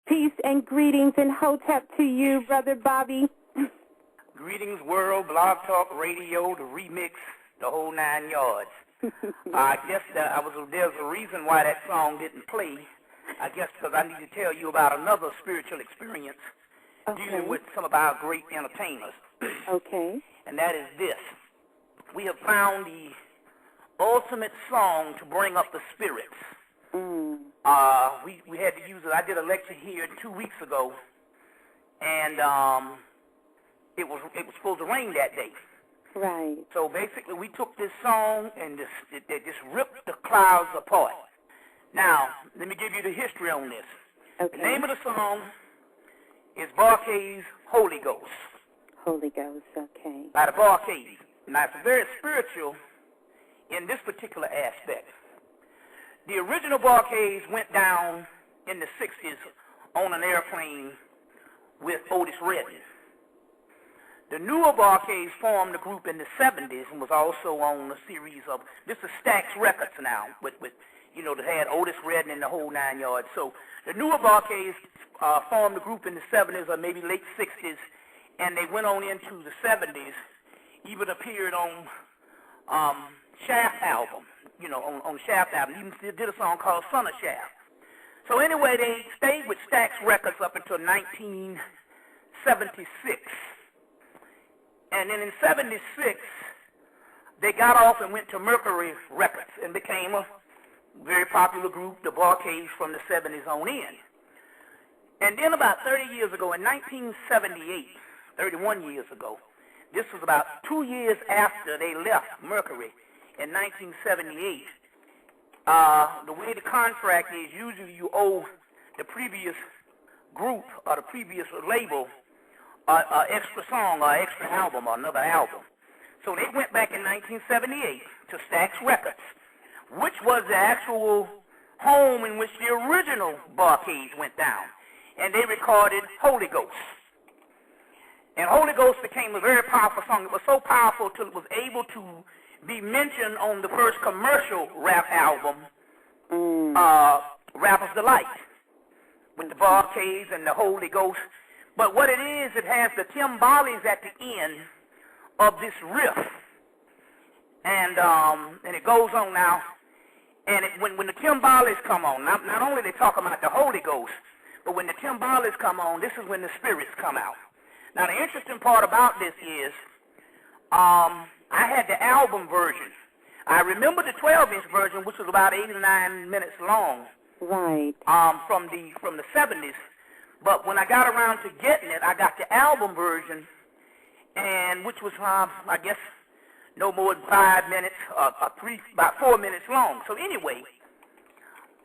Peace and greetings and hotep to you, Brother Bobby. Greetings, world, blog talk, radio, the remix, the whole 9 yards. I guess there's a reason why that song didn't play. I guess because I need to tell you about another spiritual experience dealing with some of our great entertainers. Okay. And that is this. We have found the ultimate song to bring up the spirits. We had to use it. I did a lecture here 2 weeks ago, and it was supposed to rain that day. Right. So basically, we took this song and it just ripped the clouds apart. Now, let me give you the history on this. Okay. The name of the song is Barclay's Holy Ghost. Holy Ghost, okay. By the Barclays. Now, it's very spiritual in this particular aspect. The original Barclays went down in the 60s on an airplane with Otis Redding. The newer Barclays formed a group in the 70s and was also on a series of, this is Stax Records now, with that had Otis Redding and the whole 9 yards. So the newer Barclays formed a group in the 70s or maybe late 60s, and they went on into the 70s, even appeared on Shaft album, on Shaft album, even did a song called Son of Shaft. So anyway, they stayed with Stax Records up until 1976. And then in 76, they got off and went to Mercury Records and became a very popular group, the Barclays, from the 70s on in. And then about 30 years ago, in 1978, 31 years ago, this was about 2 years after they left Mercury in 1978, the way the contract is, usually you owe the previous group or the previous label an extra song or extra album or another album. So they went back in 1978 to Stax Records, which was the actual home in which the original Barclays went down. And they recorded Holy Ghost. And Holy Ghost became a very powerful song. It was so powerful till it was able to be mentioned on the first commercial rap album, Rapper's Delight, with the Barclays and the Holy Ghost. But what it is, it has the timbales at the end of this riff. And it goes on now. And when the timbales come on, not only they talk about the Holy Ghost, but when the timbales come on, this is when the spirits come out. Now, the interesting part about this is I had the album version. I remember the 12-inch version, which was about 8 or 9 minutes long. Right. From the 70s. But when I got around to getting it, I got the album version, and which was, I guess, no more than 5 minutes, about 4 minutes long. So anyway,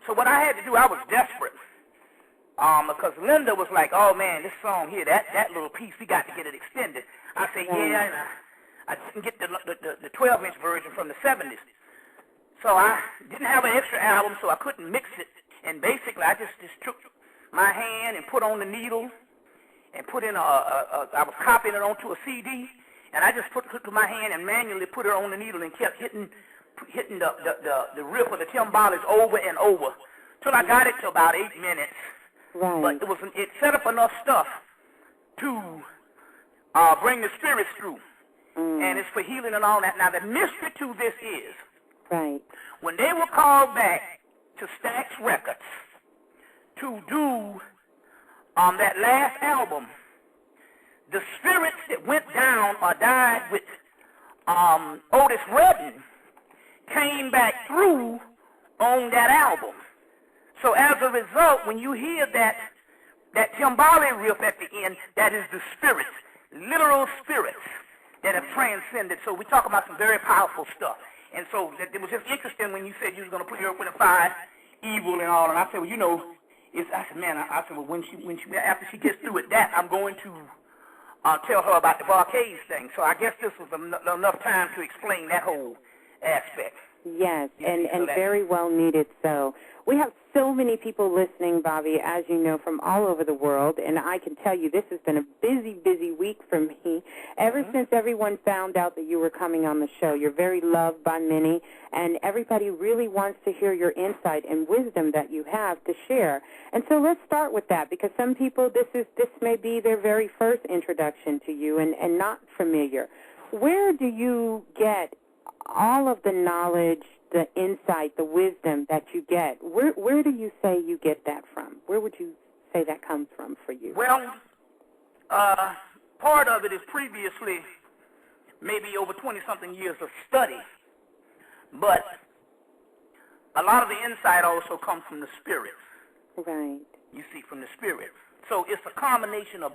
so what I had to do, I was desperate. Because Linda was like, oh man, this song here, that little piece, we got to get it extended. I said, yeah, and I didn't get the 12-inch version from the 70s. So I didn't have an extra album, so I couldn't mix it. And basically, I just took my hand and put on the needle and put in I was copying it onto a CD, and I just took my hand and manually put it on the needle and kept hitting the riff of the timbales over and over till I got it to about 8 minutes. Right. But it set up enough stuff to bring the spirits through. And it's for healing and all that. Now, the mystery to this is, right, when they were called back to Stax Records to do that last album, the spirits that went down or died with Otis Redding came back through on that album. So as a result, when you hear that timbale riff at the end, that is the spirits, literal spirits that have transcended. So we talk about some very powerful stuff. And so it was just interesting when you said you was going to put her up with a fire, evil and all. And I said, well, I said, well, when she after she gets through with that, I'm going to tell her about the Barclays thing. So I guess this was enough time to explain that whole aspect. Yes, and very well needed. So we have so many people listening, Bobby, as you know, from all over the world, and I can tell you this has been a busy, busy week for me. Ever since everyone found out that you were coming on the show, you're very loved by many, and everybody really wants to hear your insight and wisdom that you have to share. And so let's start with that, because some people, this may be their very first introduction to you and not familiar. Where do you get all of the knowledge, the insight, the wisdom that you get? Where do you say you get that from? Where would you say that comes from for you? Well, part of it is previously maybe over 20-something years of study, but a lot of the insight also comes from the Spirit. Right. You see, from the Spirit. So it's a combination of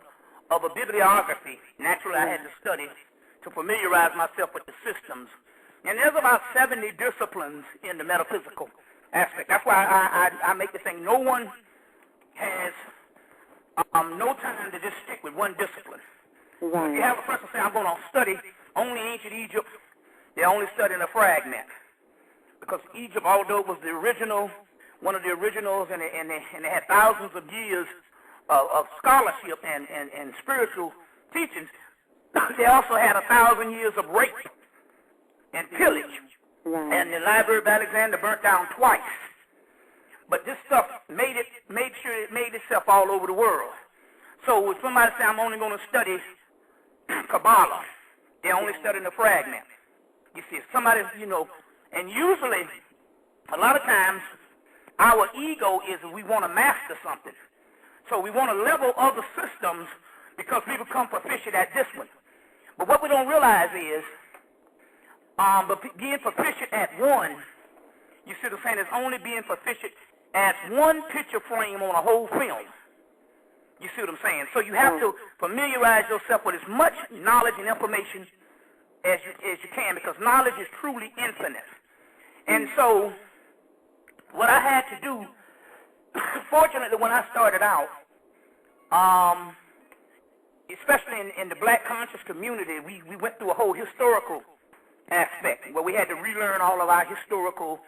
a bibliography. Naturally, I had to study to familiarize myself with the systems. And there's about 70 disciplines in the metaphysical aspect. That's why I make the thing, no one has no time to just stick with one discipline. Right. If you have a person say, I'm going to study only ancient Egypt, they're only studying a fragment. Because Egypt, although it was the original, one of the originals, and they had thousands of years of scholarship and spiritual teachings, they also had 1,000 years of rape and pillage. Right. And the Library of Alexander burnt down twice. But this stuff made sure it made itself all over the world. So if somebody say, I'm only going to study Kabbalah, they're only studying a fragment. You see, if somebody, and usually, a lot of times, our ego is we want to master something. So we want to level other systems because we become proficient at this one. But what we don't realize is, but being proficient at one, you see what I'm saying, is only being proficient at one picture frame on a whole film. You see what I'm saying? So you have to familiarize yourself with as much knowledge and information as you can, because knowledge is truly infinite. And so what I had to do, fortunately when I started out, especially in the black conscious community, we went through a whole historical aspect where we had to relearn all of our historical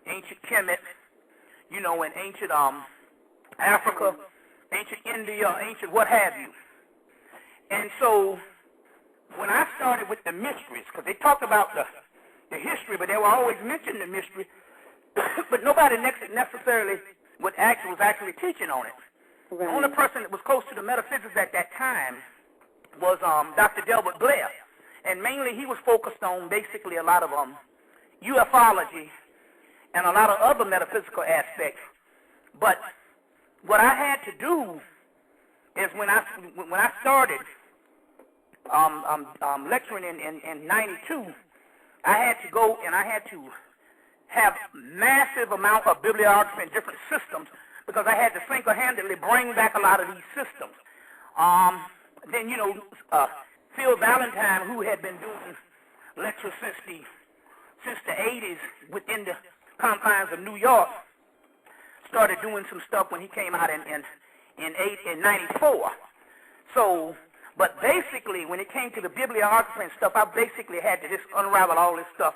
ancient Hemmitt, and ancient Africa, ancient India, ancient what have you. And so when I started with the mysteries, because they talked about the history, but they were always mentioning the mystery, but nobody necessarily was actually teaching on it. Right. The only person that was close to the metaphysics at that time was Dr. Delbert Blair. And mainly he was focused on basically a lot of ufology and a lot of other metaphysical aspects. But what I had to do is when I started lecturing in 92, I had to go and I had to have massive amount of bibliography and different systems because I had to single-handedly bring back a lot of these systems. Then, Phil Valentine, who had been doing lectures since the 80s within the confines of New York, started doing some stuff when he came out in 94. So, but basically, when it came to the bibliography and stuff, I basically had to just unravel all this stuff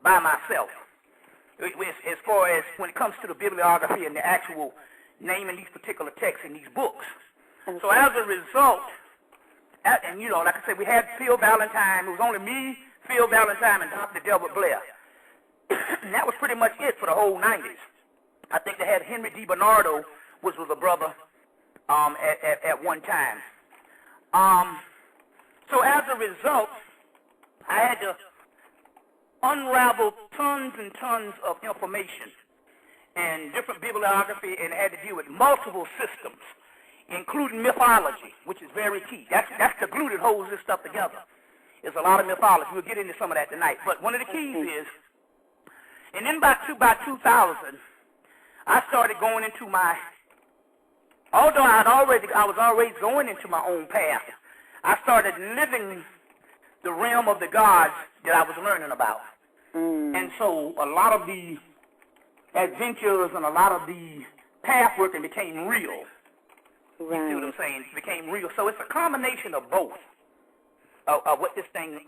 by myself. As far as when it comes to the bibliography and the actual naming these particular texts in these books. So as a result, and like I said, we had Phil Valentine. It was only me, Phil Valentine, and Dr. Delbert Blair. And that was pretty much it for the whole 90s. I think they had Henry D. Bernardo, which was a brother at one time. So as a result, I had to unravel tons and tons of information and different bibliography, and had to deal with multiple systems, including mythology, which is very key. That's the glue that holds this stuff together. There's a lot of mythology. We'll get into some of that tonight. But one of the keys is, and then by 2000, I started going into although I was always going into my own path, I started living the realm of the gods that I was learning about. And so a lot of the adventures and a lot of the path working became real. Right. You see what I'm saying? It became real. So it's a combination of both of what this thing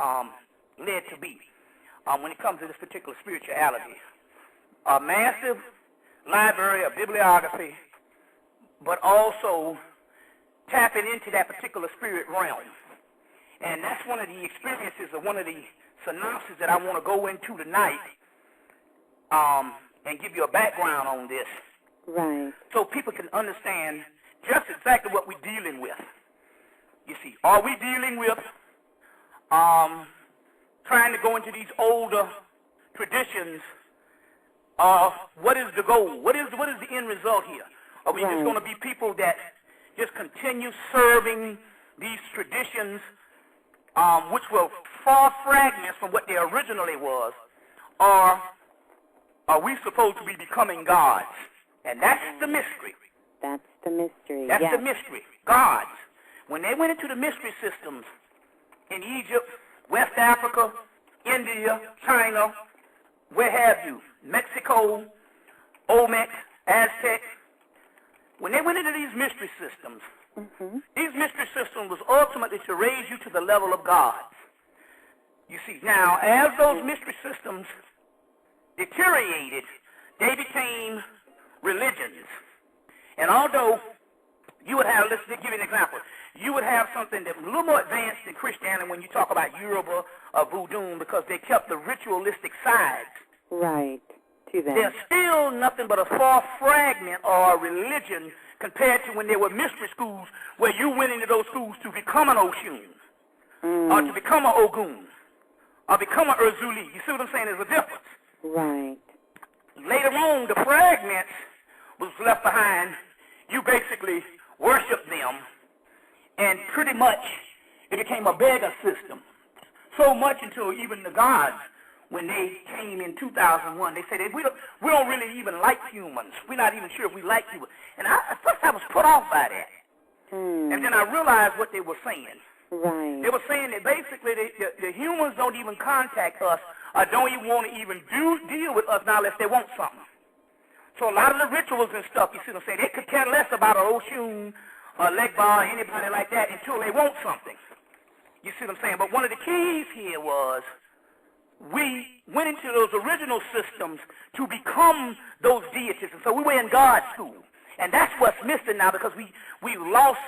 led to be when it comes to this particular spirituality. A massive library, a bibliography, but also tapping into that particular spirit realm. And that's one of the experiences or one of the synopses that I want to go into tonight and give you a background on this. Right. So people can understand just exactly what we're dealing with. You see, are we dealing with trying to go into these older traditions? What is the goal? What is the end result here? Are we just going to be people that just continue serving these traditions, which were far fragments from what they originally was, or are we supposed to be becoming gods? And that's the mystery. That's the mystery. That's the mystery. Gods. When they went into the mystery systems in Egypt, West Africa, India, China, where have you, Mexico, Olmec, Aztec, when they went into these mystery systems, these mystery systems was ultimately to raise you to the level of gods. You see, now, as those mystery systems deteriorated, they became religions. And although you would have, let's give you an example, you would have something that was a little more advanced than Christianity when you talk about Yoruba or Voodoo, because they kept the ritualistic sides. Right, to them. They're still nothing but a far fragment or a religion compared to when there were mystery schools where you went into those schools to become an Oshun, or to become an Ogun, or become an Urzuli. You see what I'm saying? There's a difference. Right. Later on, the fragments was left behind. You basically worship them, and pretty much it became a beggar system. So much until even the gods, when they came in 2001, they said, we don't really even like humans. We're not even sure if we like humans. And at first I was put off by that. And then I realized what they were saying. Right. They were saying that basically the humans don't even contact us or don't even want to even deal with us now unless they want something. So a lot of the rituals and stuff, you see what I'm saying, they could care less about an Oshun or Legba or anybody like that until they want something. You see what I'm saying? But one of the keys here was we went into those original systems to become those deities. And so we were in God's school. And that's what's missing now, because we lost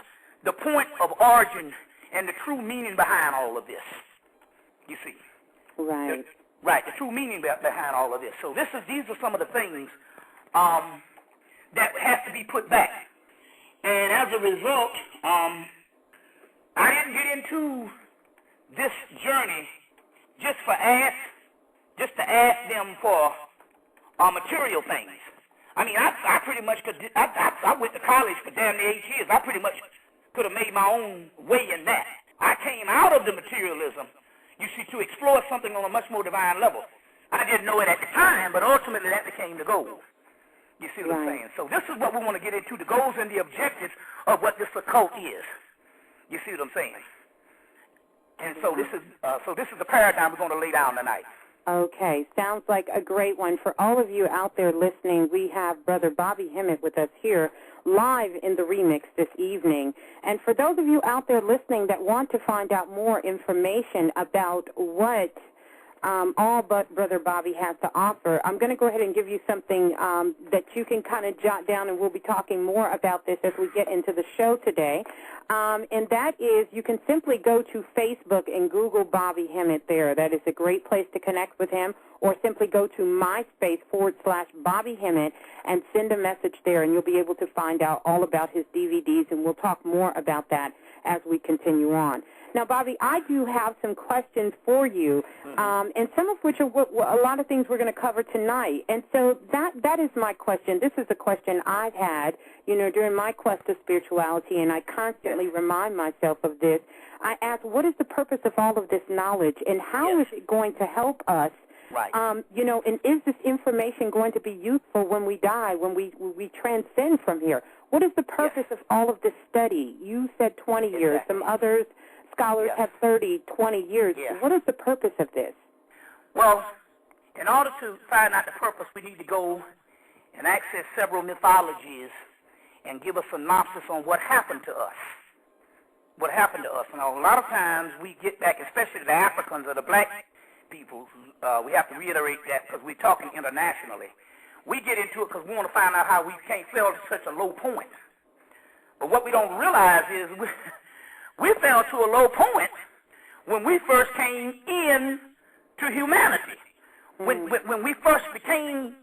the point of origin and the true meaning behind all of this. You see? Right. The true meaning behind all of this. So these are some of the things that have to be put back. And as a result, I didn't get into this journey just to ask them for material things. I mean, I pretty much could. I went to college for damn near 8 years. I pretty much could have made my own way in that. I came out of the materialism, you see, to explore something on a much more divine level. I didn't know it at the time, but ultimately that became the goal. You see what I'm saying? So this is what we want to get into, the goals and the objectives of what this occult is. You see what I'm saying? And so this is the paradigm we're going to lay down tonight. Okay, sounds like a great one. For all of you out there listening, we have Brother Bobby Hemmitt with us here live in the remix this evening. And for those of you out there listening that want to find out more information about what all but Brother Bobby has to offer, I'm going to go ahead and give you something that you can kind of jot down, and we'll be talking more about this as we get into the show today. And that is, you can simply go to Facebook and Google Bobby Hemmitt there. That is a great place to connect with him. Or simply go to MySpace/Bobby Hemmitt and send a message there, and you'll be able to find out all about his DVDs, and we'll talk more about that as we continue on. Now, Bobby, I do have some questions for you, and some of which are a lot of things we're going to cover tonight. And so that is my question. This is a question I've had, during my quest of spirituality, and I constantly remind myself of this. I ask, what is the purpose of all of this knowledge, and how is it going to help us? Right. And is this information going to be useful when we die, when we transcend from here? What is the purpose of all of this study? You said 20 years. Some others, scholars, have 30, 20 years. What is the purpose of this? Well, in order to find out the purpose, we need to go and access several mythologies and give a synopsis on what happened to us. What happened to us. And a lot of times we get back, especially the Africans or the black people, we have to reiterate that because we're talking internationally. we get into it because we want to find out how we can't fell to such a low point. But what we don't realize is we fell to a low point when we first came in to humanity, when we first became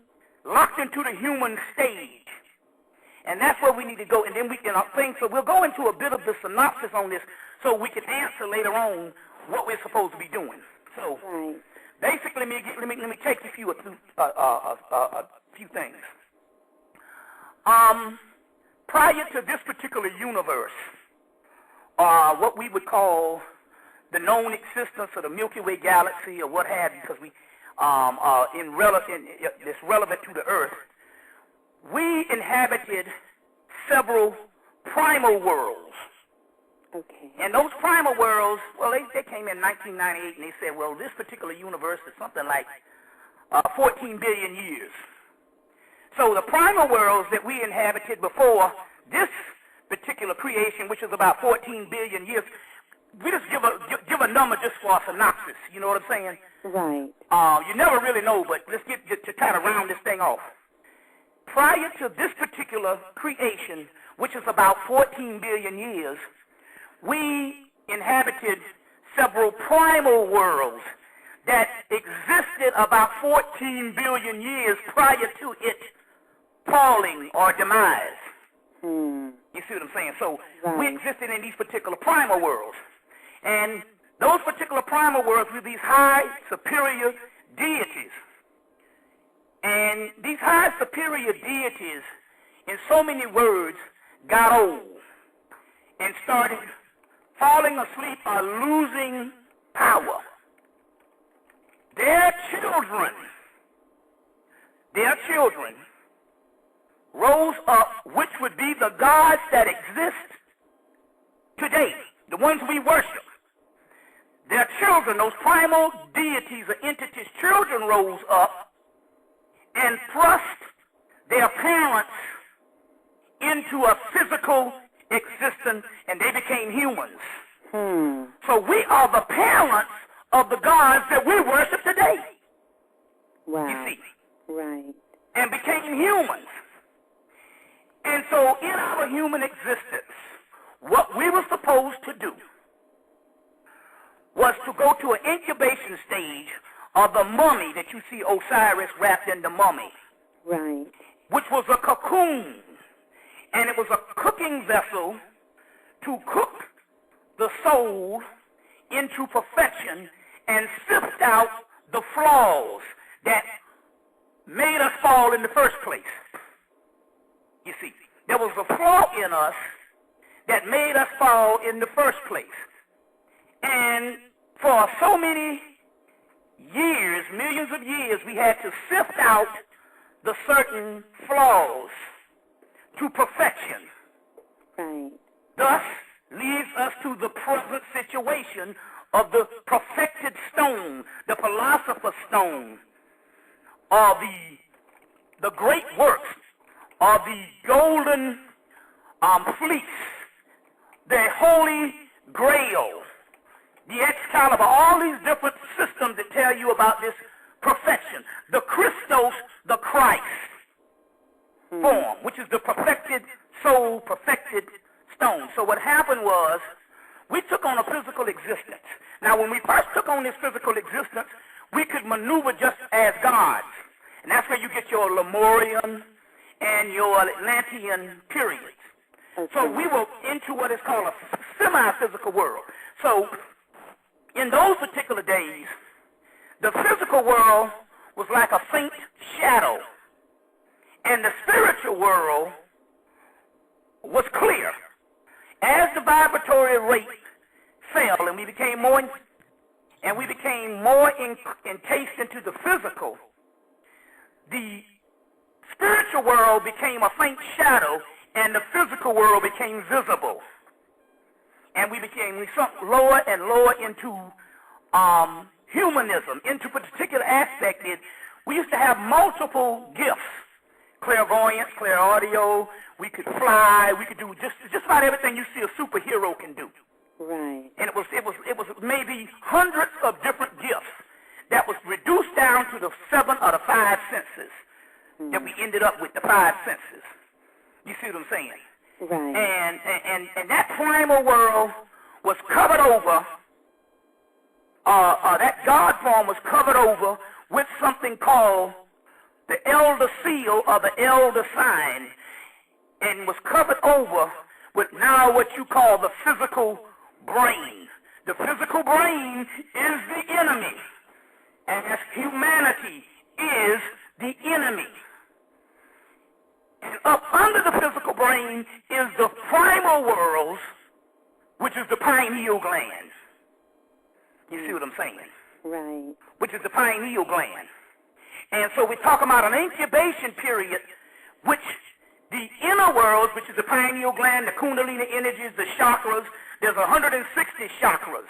locked into the human stage. And that's where we need to go. And then we can think, so we'll go into a bit of the synopsis on this so we can answer later on what we're supposed to be doing. So basically, let me take you through a few things. Prior to this particular universe, what we would call the known existence of the Milky Way galaxy or what have you, because it's relevant to the Earth, we inhabited several primal worlds. Okay. And those primal worlds, well, they came in 1998 and they said, well, this particular universe is something like 14 billion years. So the primal worlds that we inhabited before this particular creation, which is about 14 billion years, we just give a number just for a synopsis. You know what I'm saying? Right. You never really know, but let's get to kind of round this thing off. Prior to this particular creation, which is about 14 billion years, we inhabited several primal worlds that existed about 14 billion years prior to it falling or demise. You see what I'm saying? So we existed in these particular primal worlds. And those particular primal worlds were these high superior deities. And these high superior deities, in so many words, got old and started falling asleep or losing power. Their children rose up, which would be the gods that exist today, the ones we worship. Their children, those primal deities or entities, children rose up and thrust their parents into a physical existence, and they became humans. So we are the parents of the gods that we worship today. Wow. You see? Right. And became humans. And so in our human existence, what we were supposed to do was to go to an incubation stage of the mummy that you see Osiris wrapped in the mummy. Right. Which was a cocoon. And it was a cooking vessel to cook the soul into perfection and sift out the flaws that made us fall in the first place. You see, there was a flaw in us that made us fall in the first place. And for so many years, millions of years, we had to sift out the certain flaws to perfection. Right. Thus leads us to the present situation of the perfected stone, the philosopher's stone, or the great works, or the golden fleece, the holy grail, the Excalibur, all these different systems that tell you about this perfection. The Christos, the Christ form, which is the perfected soul, perfected stone. So what happened was, we took on a physical existence. Now, when we first took on this physical existence, we could maneuver just as gods. And that's where you get your Lemurian and your Atlantean periods. Okay. So we were into what is called a semi-physical world. So in those particular days, the physical world was like a faint shadow, and the spiritual world was clear. As the vibratory rate fell and we became more encased into the physical, the spiritual world became a faint shadow and the physical world became visible. And we sunk lower and lower into humanism, into a particular aspect. We used to have multiple gifts: clairvoyance, clairaudio. We could fly. We could do just about everything you see a superhero can do. Right. And it was maybe hundreds of different gifts that was reduced down to the 7 or the 5 senses that we ended up with the five senses. You see what I'm saying? Right. And that primal world was covered over, that God form was covered over with something called the elder seal or the elder sign, and was covered over with now what you call the physical brain. The physical brain is the enemy, and as humanity is the enemy. And up under the physical brain is the primal worlds, which is the pineal gland. You see what I'm saying? Right. Which is the pineal gland. And so we're talking about an incubation period, which the inner worlds, which is the pineal gland, the kundalini energies, the chakras, there's 160 chakras.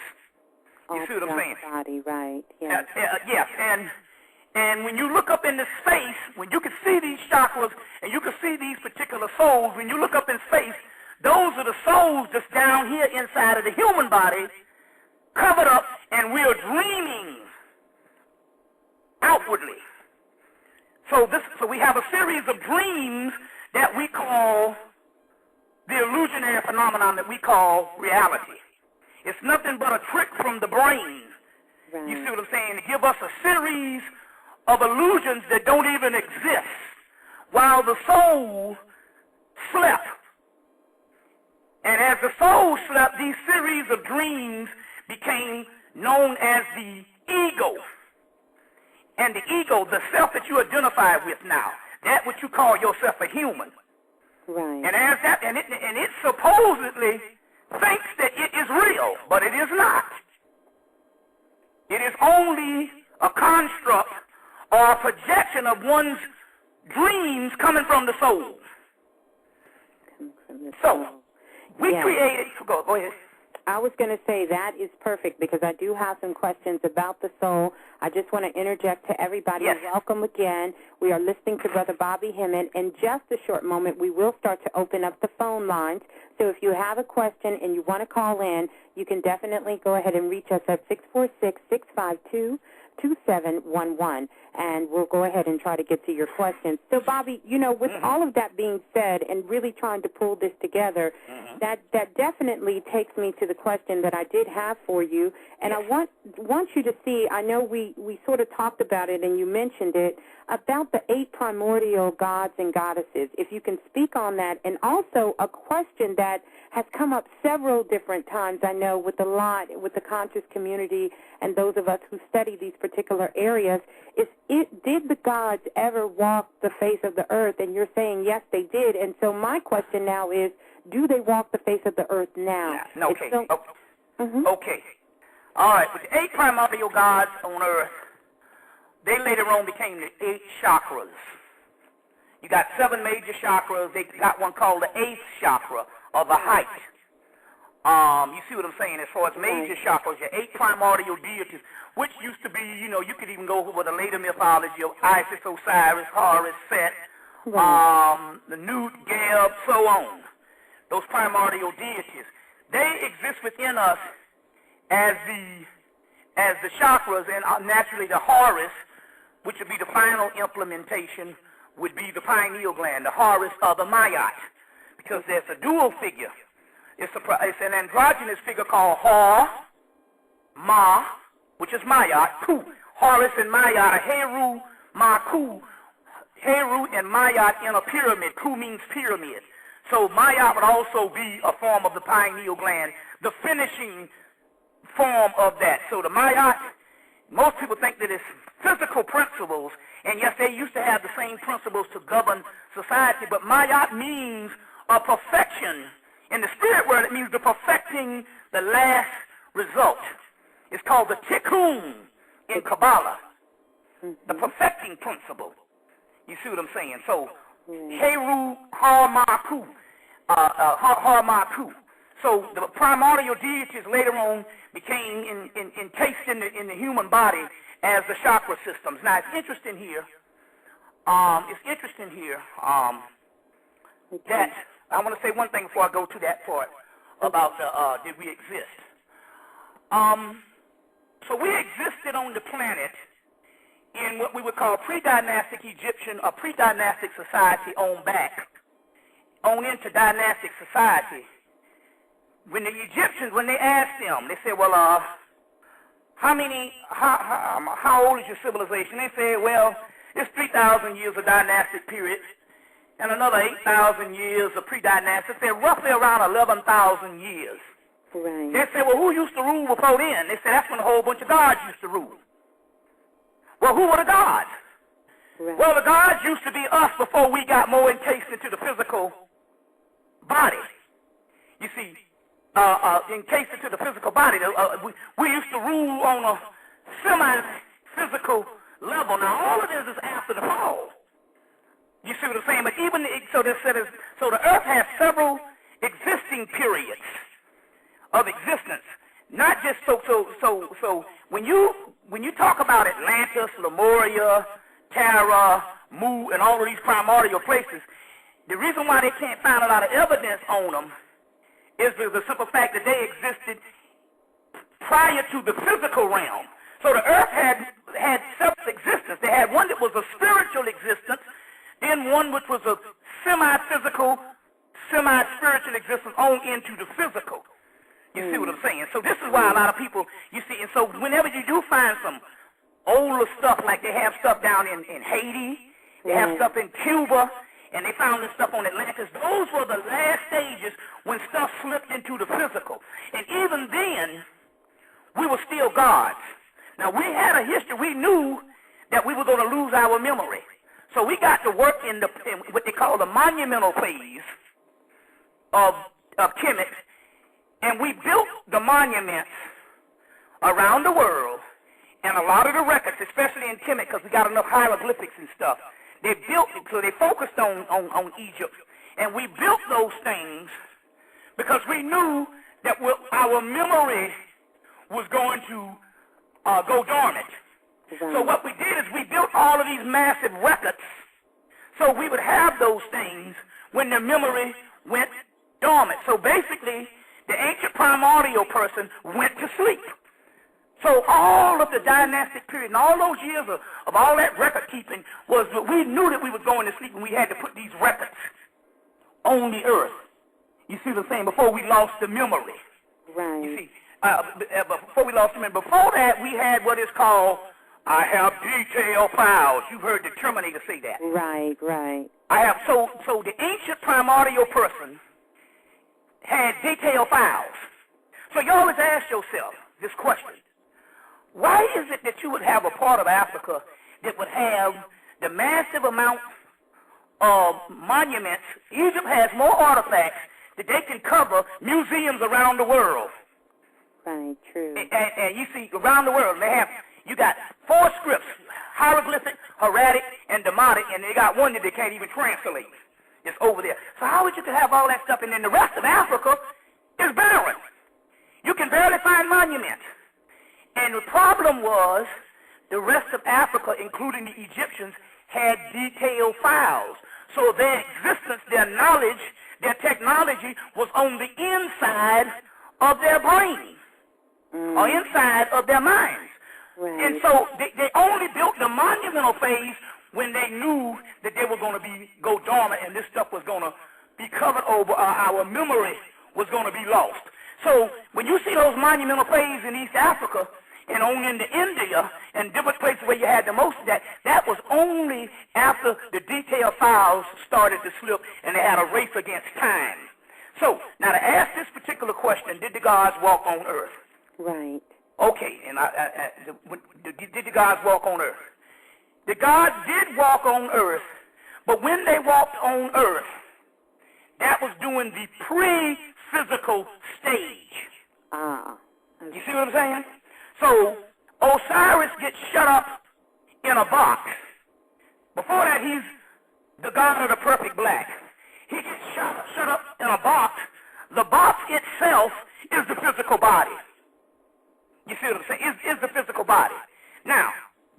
You see what I'm saying? Body, right. Yeah. Yes. And when you look up into space, when you can see these chakras and you can see these particular souls, when you look up in space, those are the souls that's down here inside of the human body, covered up, and we are dreaming outwardly. So we have a series of dreams that we call the illusionary phenomenon that we call reality. It's nothing but a trick from the brain. Right. You see what I'm saying? To give us a series of illusions that don't even exist while the soul slept. And as the soul slept, these series of dreams became known as the ego. And the ego, the self that you identify with now, that what you call yourself a human. Right. And as that, and it supposedly thinks that it is real, but it is not. It is only a construct or a projection of one's dreams coming from the soul. So, we created, go ahead. I was going to say that is perfect because I do have some questions about the soul. I just want to interject to everybody. Yes. Welcome again. We are listening to Brother Bobby Hemmitt. In just a short moment, we will start to open up the phone lines. So if you have a question and you want to call in, you can definitely go ahead and reach us at 646-652-2711, and we'll go ahead and try to get to your questions. So, Bobby, you know, with all of that being said and really trying to pull this together, that definitely takes me to the question that I did have for you, and I want you to see, I know we sort of talked about it and you mentioned it, about the 8 primordial gods and goddesses. If you can speak on that, and also a question that has come up several different times, I know, with the conscious community and those of us who study these particular areas, did the gods ever walk the face of the earth? And you're saying, yes, they did. And so my question now is, do they walk the face of the earth now? No, okay. Okay. All right. With the 8 primordial gods on earth, they later on became the 8 chakras. You got 7 major chakras. They got one called the 8th chakra, or the height. You see what I'm saying? As far as major chakras, your 8 primordial deities, which used to be, you know, you could even go over the later mythology of Isis, Osiris, Horus, Set, the Nut, Geb, so on. Those primordial deities. They exist within us as the chakras, and naturally the Horus, which would be the final implementation, would be the pineal gland, the Horus or the Mayat, because there's a dual figure. It's an androgynous figure called Hor, Ma, which is Mayat, Ku. Horus and Mayat are Heru, Ma, Ku. Heru and Mayat in a pyramid. Ku means pyramid. So Mayat would also be a form of the pineal gland, the finishing form of that. So the Mayat, most people think that it's physical principles, and yes, they used to have the same principles to govern society, but Mayat means a perfection. In the spirit world, it means the perfecting the last result. It's called the tikkun in Kabbalah, the perfecting principle. You see what I'm saying? So, Heru Har-Ma-Ku, Har-Ma-Ku. So the primordial deities later on became encased in the human body as the chakra systems. Now, it's interesting here. That I want to say one thing before I go to that part about did we exist? So we existed on the planet in what we would call pre-dynastic Egyptian or pre-dynastic society on into dynastic society. When the Egyptians, when they asked them, they said, well, how old is your civilization? They said, well, it's 3,000 years of dynastic period and another 8,000 years of pre-dynastic. They said roughly around 11,000 years. Right. They said, well, who used to rule before then? They said, that's when a whole bunch of gods used to rule. Well, who were the gods? Right. Well, the gods used to be us before we got more encased into the physical body. You see, encased into the physical body. We used to rule on a semi-physical level. Now, all of this is after the fall. You see what I'm saying? But even so the earth has several existing periods of existence. Not just so when you talk about Atlantis, Lemuria, Terra, Mu, and all of these primordial places, the reason why they can't find a lot of evidence on them is the simple fact that they existed prior to the physical realm. So the earth had several existence. They had one that was a spiritual existence, then one which was a semi-physical, semi-spiritual existence on into the physical. You see what I'm saying? So this is why a lot of people, you see, and so whenever you do find some older stuff, like they have stuff down in Haiti, they have stuff in Cuba, and they found this stuff on Atlantis, those were the last stages when stuff slipped into the physical. And even then, we were still gods. Now, we had a history. We knew that we were going to lose our memory. So we got to work in what they call the monumental phase of Hemmitt, and we built the monuments around the world, and a lot of the records, especially in Hemmitt, because we got enough hieroglyphics and stuff, they built it, so they focused on Egypt, and we built those things because we knew that our memory was going to go dormant. So what we did is we built all of these massive records so we would have those things when the memory went dormant. So basically, the ancient primordial person went to sleep. So all of the dynastic period and all those years of all that record keeping was that we knew that we were going to sleep and we had to put these records on the earth. You see what I'm saying? Before we lost the memory. Right. You see, before we lost the memory. Before that, we had what is called, I have detailed files. You've heard the Terminator say that. Right, right. I have, so the ancient primordial person had detailed files. So you always ask yourself this question. Why is it that you would have a part of Africa that would have the massive amount of monuments? Egypt has more artifacts that they can cover museums around the world. Right, true. And you see, around the world, you got 4 scripts, hieroglyphic, hieratic, and demotic, and they got one that they can't even translate. It's over there. So how would you have all that stuff, and then the rest of Africa is barren? You can barely find monuments. And the problem was the rest of Africa, including the Egyptians, had detailed files. So their existence, their knowledge, their technology was on the inside of their brain or inside of their minds. Right. And so they only built the monumental phase when they knew that they were going to go dormant and this stuff was going to be covered over, our memory was going to be lost. So when you see those monumental phases in East Africa and on into India and different places where you had the most of that, that was only after the detailed files started to slip and they had a race against time. So now to ask this particular question, did the gods walk on earth? Right. Okay, and did the gods walk on earth? The gods did walk on earth, but when they walked on earth, that was during the pre-physical stage. You see what I'm saying? So Osiris gets shut up in a box. Before that, he's the god of the perfect black. He gets shut up in a box. The box itself is the physical body. You see what I'm saying? Is the physical body. Now,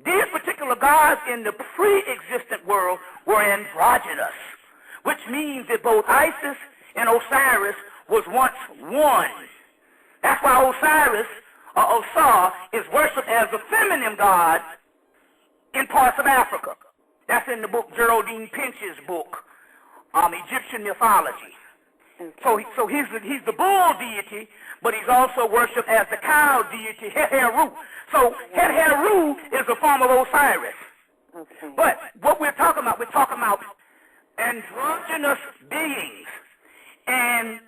these particular gods in the pre-existent world were androgynous, which means that both Isis and Osiris was once one. That's why Osiris, or Osar, is worshipped as the feminine god in parts of Africa. That's in the book, Geraldine Pinch's book, Egyptian Mythology. Okay. So he's the bull deity, but he's also worshipped as the cow deity, Heru. So Heru is a form of Osiris. Okay. But what we're talking about androgynous beings. And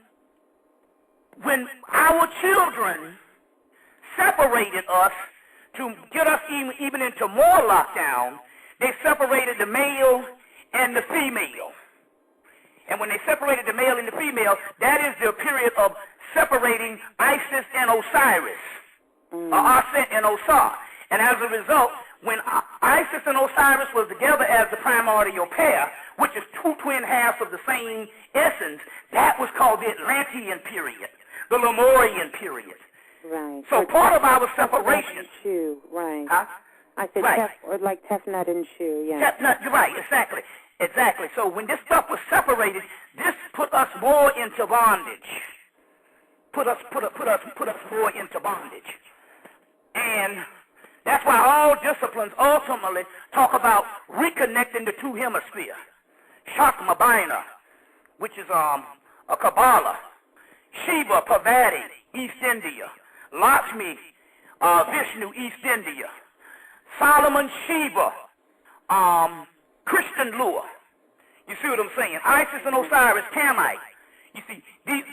when our children separated us to get us even into more lockdown, they separated the male and the female. And when they separated the male and the female, that is the period of separating Isis and Osiris, or Aset and Osar. And as a result, when Isis and Osiris was together as the primordial pair, which is two twin halves of the same essence, that was called the Atlantean period, the Lemurian period. Right. So part of our separation. Shoe, right. Huh? I said right. or like Tefnut and shoe, yeah. Tefnut, right, exactly. Exactly. So when this stuff was separated, this put us more into bondage. Put us more into bondage. And that's why all disciplines ultimately talk about reconnecting the two hemispheres. Shakmabina, which is a Kabbalah. Shiva, Parvati, East India. Lakshmi, Vishnu, East India. Solomon, Shiva, Christian lure. You see what I'm saying? Isis and Osiris, Kamite. You see,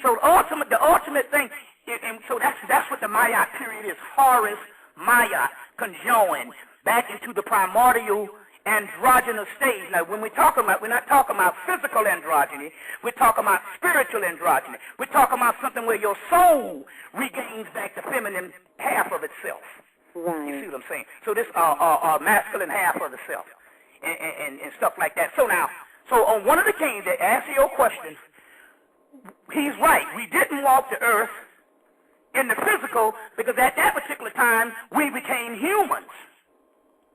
so the ultimate thing, and so that's what the Maya period is. Horus, Maya, conjoined back into the primordial androgynous stage. Now, when we're not talking about physical androgyny. We're talking about spiritual androgyny. We're talking about something where your soul regains back the feminine half of itself. Right. You see what I'm saying? So this masculine half of the self and stuff like that. So now, on one of the kings that answer your question, he's right. We didn't walk the earth in the physical because at that particular time we became humans.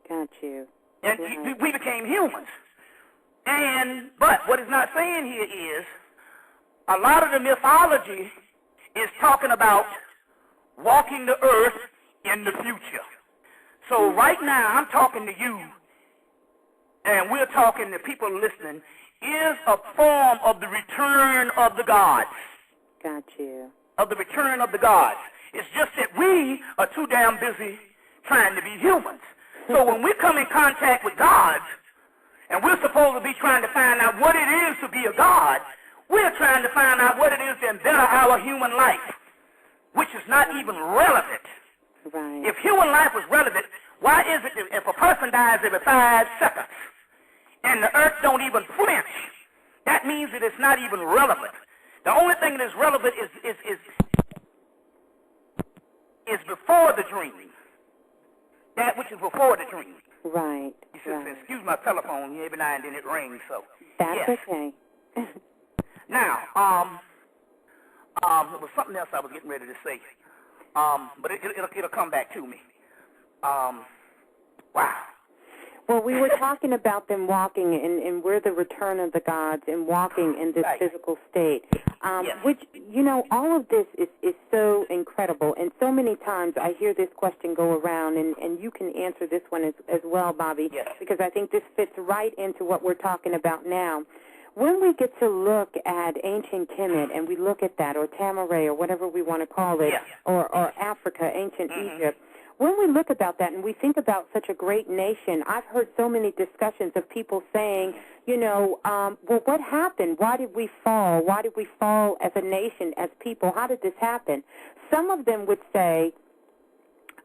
Got you. And right. we became humans. But what it's not saying here is a lot of the mythology is talking about walking the earth in the future. So right now I'm talking to you, and we're talking to people listening, is a form of the return of the gods. Got you. Of the return of the gods. It's just that we are too damn busy trying to be humans. So when we come in contact with gods, and we're supposed to be trying to find out what it is to be a god, we're trying to find out what it is to better our human life, which is not even relevant. Right. If human life was relevant, why is it that if a person dies every 5 seconds and the earth don't even flinch, that means that it's not even relevant. The only thing that is relevant is before the dream. That which is before the dream. Right. You should right. say, excuse my telephone, every now and then it rings, so. That's yes. okay. Now, there was something else I was getting ready to say. But it'll come back to me. Wow. Well, we were talking about them walking, and we're the return of the gods and walking in this right. physical state, yes. which, all of this is so incredible. And so many times I hear this question go around, and you can answer this one as well, Bobby, yes. because I think this fits right into what we're talking about now. When we get to look at ancient Kemet, and we look at that, or Tamaray, or whatever we want to call it, yes. or Africa, ancient mm-hmm. Egypt, when we look about that and we think about such a great nation, I've heard so many discussions of people saying, well, what happened? Why did we fall? Why did we fall as a nation, as people? How did this happen? Some of them would say,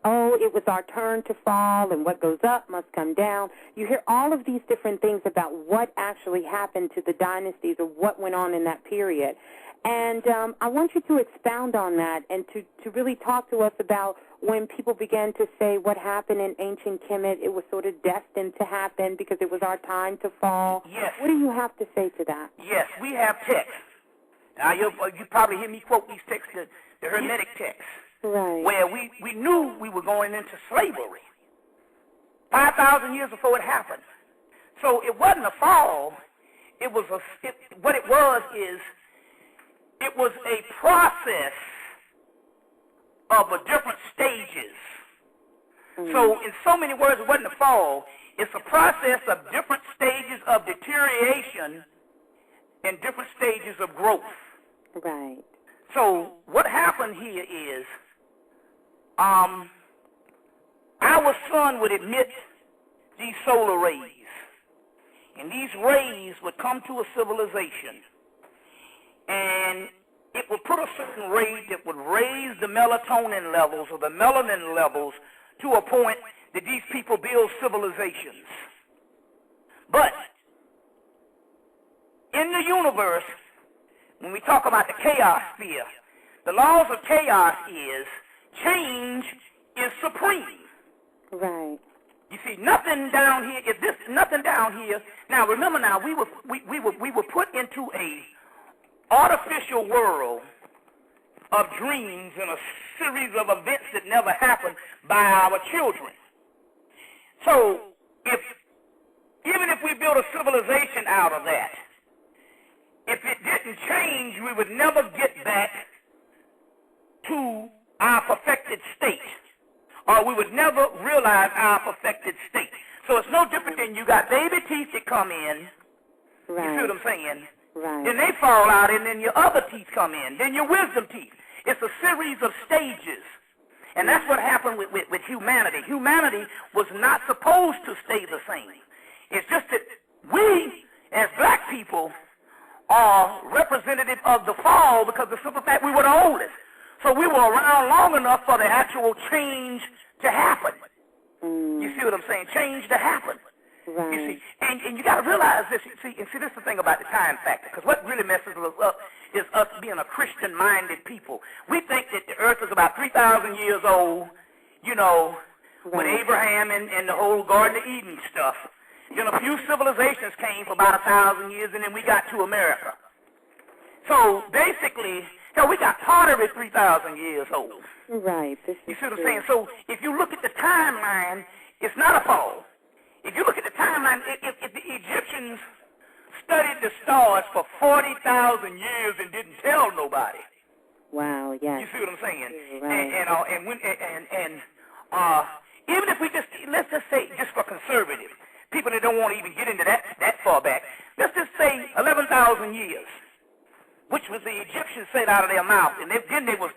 oh, it was our turn to fall, and what goes up must come down. You hear all of these different things about what actually happened to the dynasties or what went on in that period. And I want you to expound on that and to really talk to us about when people began to say what happened in ancient Kemet, it was sort of destined to happen because it was our time to fall. Yes. What do you have to say to that? Yes, we have texts. Now, you probably hear me quote these texts, the Hermetic texts, right. where we knew we were going into slavery 5,000 years before it happened. So it wasn't a fall. It was what it was a process of different stages. Mm-hmm. So in so many words, it wasn't a fall. It's a process of different stages of deterioration and different stages of growth. Right. So what happened here is our sun would emit these solar rays, and these rays would come to a civilization, and it would put a certain rate that would raise the melatonin levels or the melanin levels to a point that these people build civilizations. But in the universe, when we talk about the chaos sphere, the laws of chaos is change is supreme. Right. You see, nothing down here. If this nothing down here. Now remember, now we were put into a artificial world of dreams and a series of events that never happened by our children. So even if we build a civilization out of that, if it didn't change, we would never get back to our perfected state, or we would never realize our perfected state. So it's no different than you got baby teeth that come in, Right. you see what I'm saying? Right. Then they fall out, and then your other teeth come in, then your wisdom teeth. It's a series of stages. And that's what happened with humanity. Humanity was not supposed to stay the same. It's just that we, as black people, are representative of the fall because the simple fact we were the oldest. So we were around long enough for the actual change to happen. You see what I'm saying? Change to happen. Right. You see, and you got to realize this. See, this is the thing about the time factor, because what really messes us up is us being a Christian-minded people. We think that the earth is about 3,000 years old, you know, with Abraham and the whole Garden of Eden stuff. Then a few civilizations came for about 1,000 years, and then we got to America. So basically, hell, we got pottery 3,000 years old. Right. You see what I'm saying? So if you look at the timeline, it's not a fall. If you look at the timeline, if the Egyptians studied the stars for 40,000 years and didn't tell nobody. Wow. Yes. You see what I'm saying? Right. Even if we let's just say, just for conservative people that don't want to even get into that far back, let's just say 11,000 years, which was the Egyptians said out of their mouth, and then they was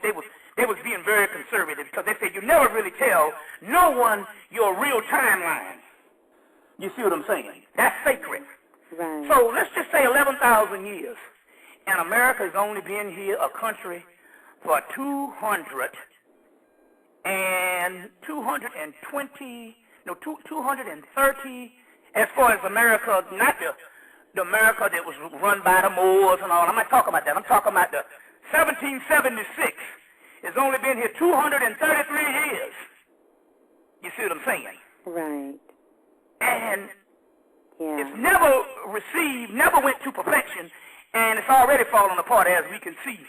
being very conservative because they said you never really tell no one your real timeline. You see what I'm saying? That's sacred. Right. So let's just say 11,000 years, and America has only been here a country for 230, as far as America, not the America that was run by the Moors and all. I'm not talking about that. I'm talking about the 1776. It's only been here 233 years. You see what I'm saying? Right. And Yeah. it's never never went to perfection, and it's already falling apart as we can see.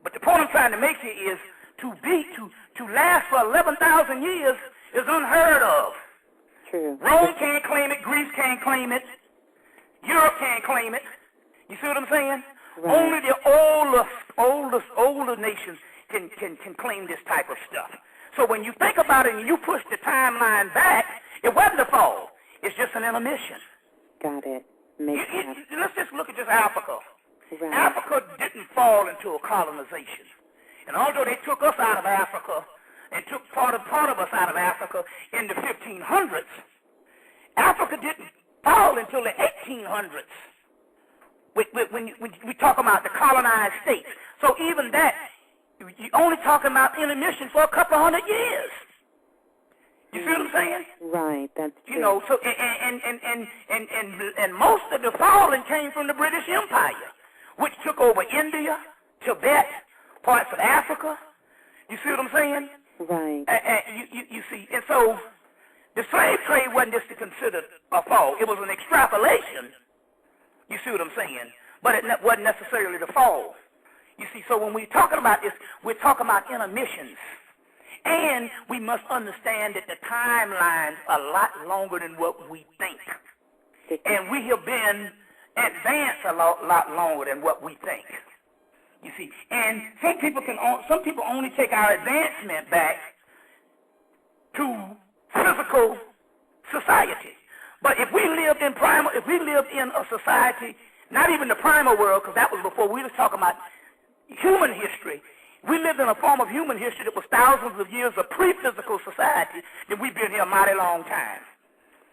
But the point I'm trying to make here is to last for 11,000 years is unheard of. True. Rome can't claim it, Greece can't claim it, Europe can't claim it. You see what I'm saying? Right. Only the older nations can claim this type of stuff. So when you think about it and you push the timeline back, it wasn't a fall. It's just an intermission. Got it. Makes sense. Let's just look at just Africa. Right. Africa didn't fall into a colonization. And although they took us out of Africa and took part of us out of Africa in the 1500s, Africa didn't fall until the 1800s. When we talk about the colonized states. So even that, you're only talking about intermission for a couple hundred years. You see what I'm saying? Right, that's true. You know, so and most of the falling came from the British Empire, which took over India, Tibet, parts of Africa. You see what I'm saying? Right. You see, and so the slave trade wasn't just to consider a fall; it was an extrapolation. You see what I'm saying? But it wasn't necessarily the fall. You see, so when we're talking about this, we're talking about intermissions. And we must understand that the timelines are a lot longer than what we think. And we have been advanced a lot longer than what we think. You see, and some people only take our advancement back to physical society. But if we lived in a society, not even the primal world, because that was before we was talking about human history. We lived in a form of human history that was thousands of years of pre-physical society, then we've been here a mighty long time.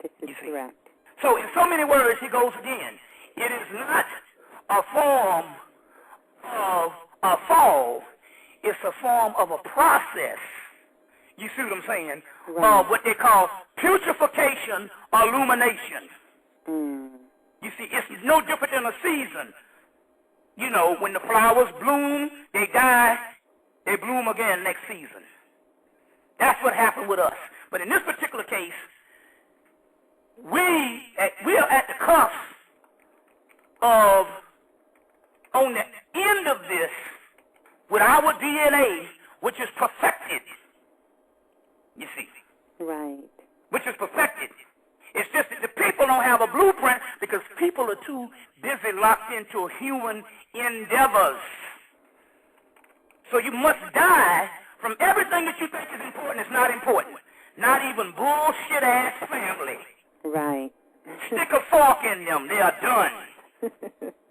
This is correct. So in so many words, he goes again. It is not a form of a fall. It's a form of a process. You see what I'm saying? Right. Of what they call putrefaction or illumination. You see, it's no different than a season. You know, when the flowers bloom, they die, they bloom again next season. That's what happened with us. But in this particular case, we are at the cusp of, on the end of this, with our DNA, which is perfected. You see. Right. Which is perfected. It's just that the people don't have a blueprint because people are too busy locked into human endeavors. So you must die from everything that you think is important. It's not important. Not even bullshit-ass family. Right. Stick a fork in them. They are done.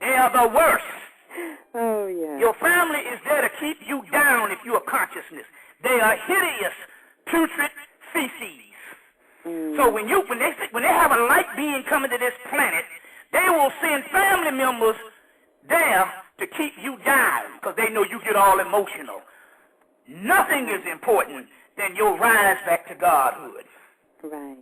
They are the worst. Oh, yeah. Your family is there to keep you down if you are consciousness. They are hideous, putrid feces. So when they have a light being coming to this planet, they will send family members there to keep you down because they know you get all emotional. Nothing is important than your rise back to godhood. Right.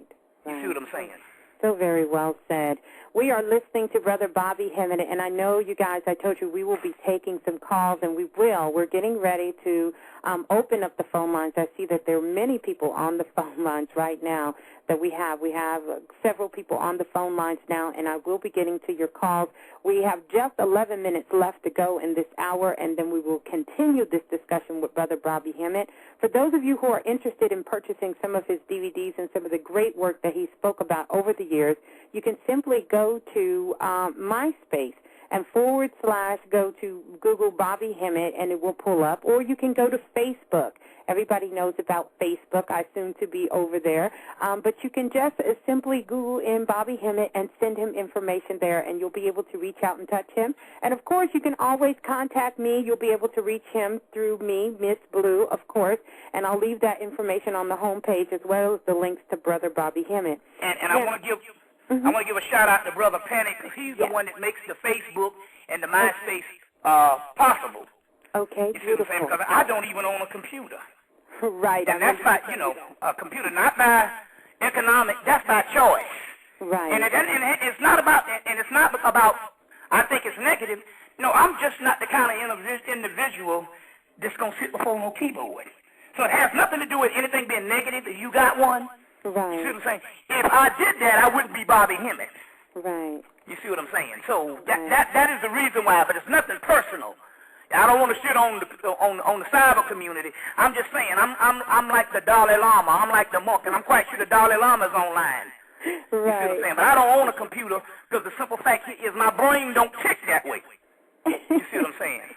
You see what I'm saying? So very well said. We are listening to Brother Bobby Hemmitt, and I know you guys, I told you we will be taking some calls, and we will. We're getting ready to open up the phone lines. I see that there are many people on the phone lines right now that we have. We have several people on the phone lines now, and I will be getting to your calls. We have just 11 minutes left to go in this hour, and then we will continue this discussion with Brother Bobby Hemmitt. For those of you who are interested in purchasing some of his DVDs and some of the great work that he spoke about over the years, you can simply go to MySpace and / go to Google Bobby Hemmitt, and it will pull up. Or you can go to Facebook. Everybody knows about Facebook. I soon to be over there. But you can just simply Google in Bobby Hemmitt and send him information there, and you'll be able to reach out and touch him. And, of course, you can always contact me. You'll be able to reach him through me, Miss Blue, of course. And I'll leave that information on the home page as well as the links to Brother Bobby Hemmitt. And I want to give... I want to give a shout-out to Brother Panic because he's the one that makes the Facebook and the MySpace possible. Okay, you see what I'm saying? Because I don't even own a computer. Right. And that's by, a computer, not by economic, that's by choice. Right. And it's not about, I think it's negative. No, I'm just not the kind of individual that's going to sit before no keyboard. So it has nothing to do with anything being negative if you got one. Right. You see what I'm saying? If I did that, I wouldn't be Bobby Hemmitt. Right. You see what I'm saying? So that is the reason why, but it's nothing personal. I don't want to shit on the cyber community. I'm just saying, I'm like the Dalai Lama. I'm like the monk, and I'm quite sure the Dalai Lama is online. Right. You see what I'm saying? But I don't own a computer because the simple fact is my brain don't tick that way. You see what I'm saying?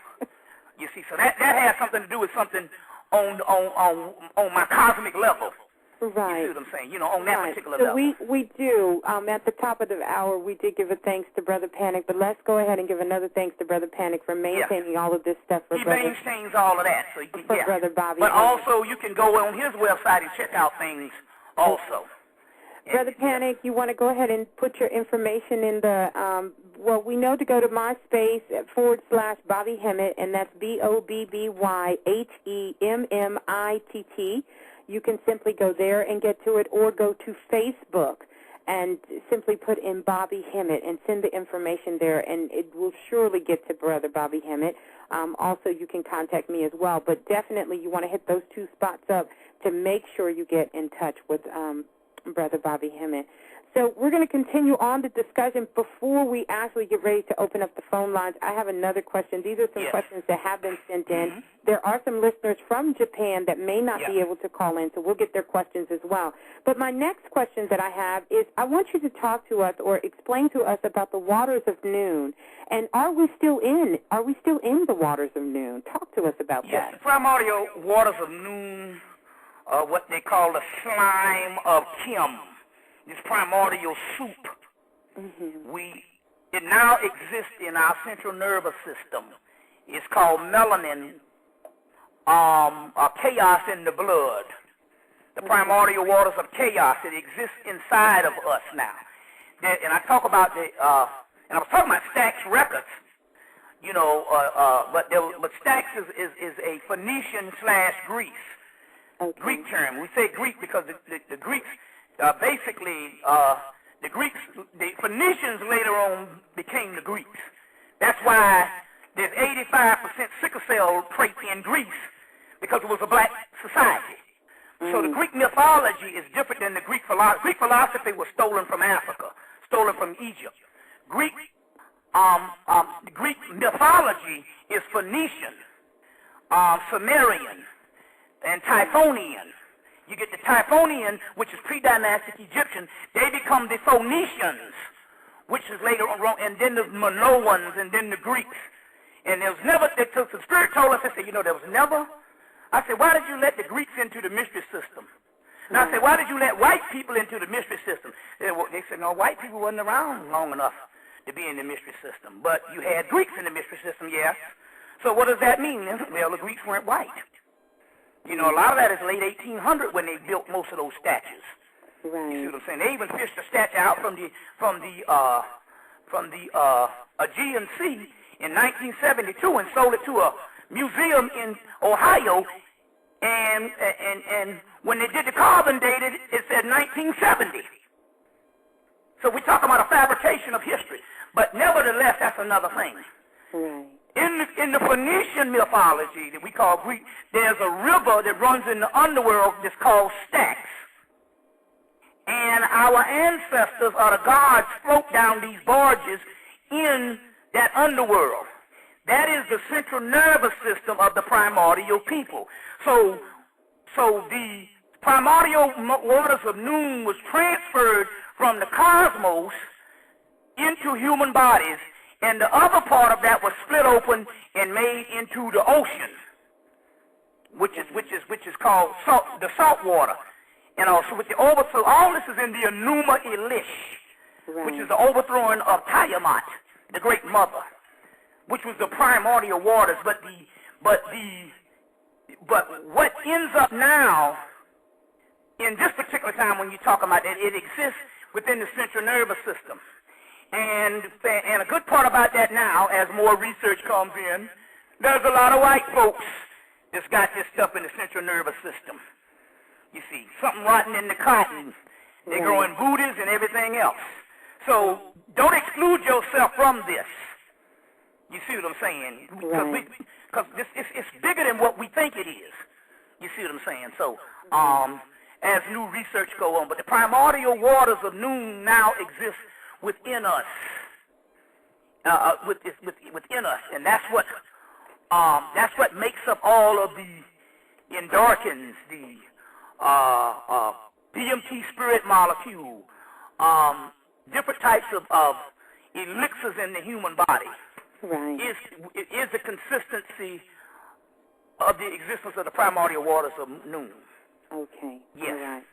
You see, so that has something to do with something on my cosmic level. Right. You see what I'm saying? On that particular level. So we do, at the top of the hour, we did give a thanks to Brother Panic, but let's go ahead and give another thanks to Brother Panic for maintaining all of this stuff for He Brother. He maintains all of that. So Brother Bobby. But also, you can go on his website and check out things also. Brother Panic, you want to go ahead and put your information in the, we know to go to MySpace / Bobby Hemmitt, and that's BobbyHemmitt. You can simply go there and get to it, or go to Facebook and simply put in Bobby Hemmitt and send the information there, and it will surely get to Brother Bobby Hemmitt. Also, you can contact me as well, but definitely you want to hit those two spots up to make sure you get in touch with Brother Bobby Hemmitt. So we're going to continue on the discussion. Before we actually get ready to open up the phone lines, I have another question. These are some questions that have been sent in. Mm-hmm. There are some listeners from Japan that may not be able to call in, so we'll get their questions as well. But my next question that I have is, I want you to talk to us or explain to us about the waters of noon. And are we still in the waters of noon? Talk to us about that. Yes, the primordial waters of noon are what they call the slime of Kim. this primordial soup. It now exists in our central nervous system. It's called melanin, chaos in the blood. The primordial waters of chaos. It exists inside of us now. And I talk about and I was talking about Stax Records, you know, but Stax is a Phoenician / Greek term. We say Greek because the Greeks basically the Phoenicians later on became the Greeks. That's why there's 85% sickle cell trait in Greece, because it was a black society. So the Greek mythology is different than the Greek philosophy. Greek philosophy was stolen from Africa, stolen from Egypt. Greek mythology is Phoenician, Sumerian, and Typhonian. You get the Typhonian, which is pre-dynastic Egyptian. They become the Phoenicians, which is later on, and then the Minoans, and then the Greeks. And there was never, the Spirit told us, I said, you know, there was never, I said, why did you let the Greeks into the mystery system? And I said, why did you let white people into the mystery system? They said, no, white people wasn't around long enough to be in the mystery system. But you had Greeks in the mystery system, yes. So what does that mean? Well, the Greeks weren't white. You know, a lot of that is late 1800 when they built most of those statues. Right. You see what I'm saying? They even fished a statue out from the Aegean Sea in 1972 and sold it to a museum in Ohio. And when they did the carbon dated, it said 1970. So we're talking about a fabrication of history. But nevertheless, that's another thing. Right. In the Phoenician mythology that we call Greek, there's a river that runs in the underworld that's called Styx. And our ancestors or the gods float down these barges in that underworld. That is the central nervous system of the primordial people. So the primordial waters of noon was transferred from the cosmos into human bodies, and the other part of that was split open and made into the ocean, which is called the salt water. And also with the overthrow, all this is in the Enuma Elish, which is the overthrowing of Tiamat, the great mother, which was the primordial waters. But what ends up now in this particular time when you talk about that, it exists within the central nervous system. And a good part about that now, as more research comes in, there's a lot of white folks that's got this stuff in the central nervous system. You see, something rotten in the cotton. They're growing Buddhas and everything else. So don't exclude yourself from this. You see what I'm saying? Because it's bigger than what we think it is. You see what I'm saying? So as new research go on, but the primordial waters of noon now exist within us, within us, and that's what makes up all of the endorphins, the DMT spirit molecule, different types of elixirs in the human body. Right. It is the consistency of the existence of the primordial waters of noon. Okay. Yes. All right.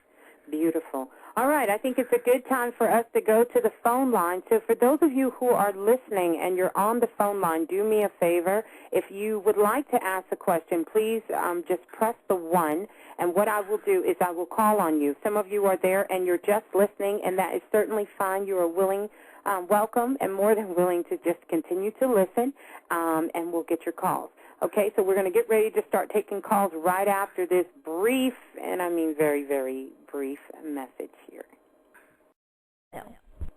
Beautiful. All right, I think it's a good time for us to go to the phone line. So for those of you who are listening and you're on the phone line, do me a favor. If you would like to ask a question, please just press the 1, and what I will do is I will call on you. Some of you are there and you're just listening, and that is certainly fine. You are welcome and more than willing to just continue to listen, and we'll get your calls. Okay, so we're going to get ready to start taking calls right after this brief, and I mean very, very brief message here.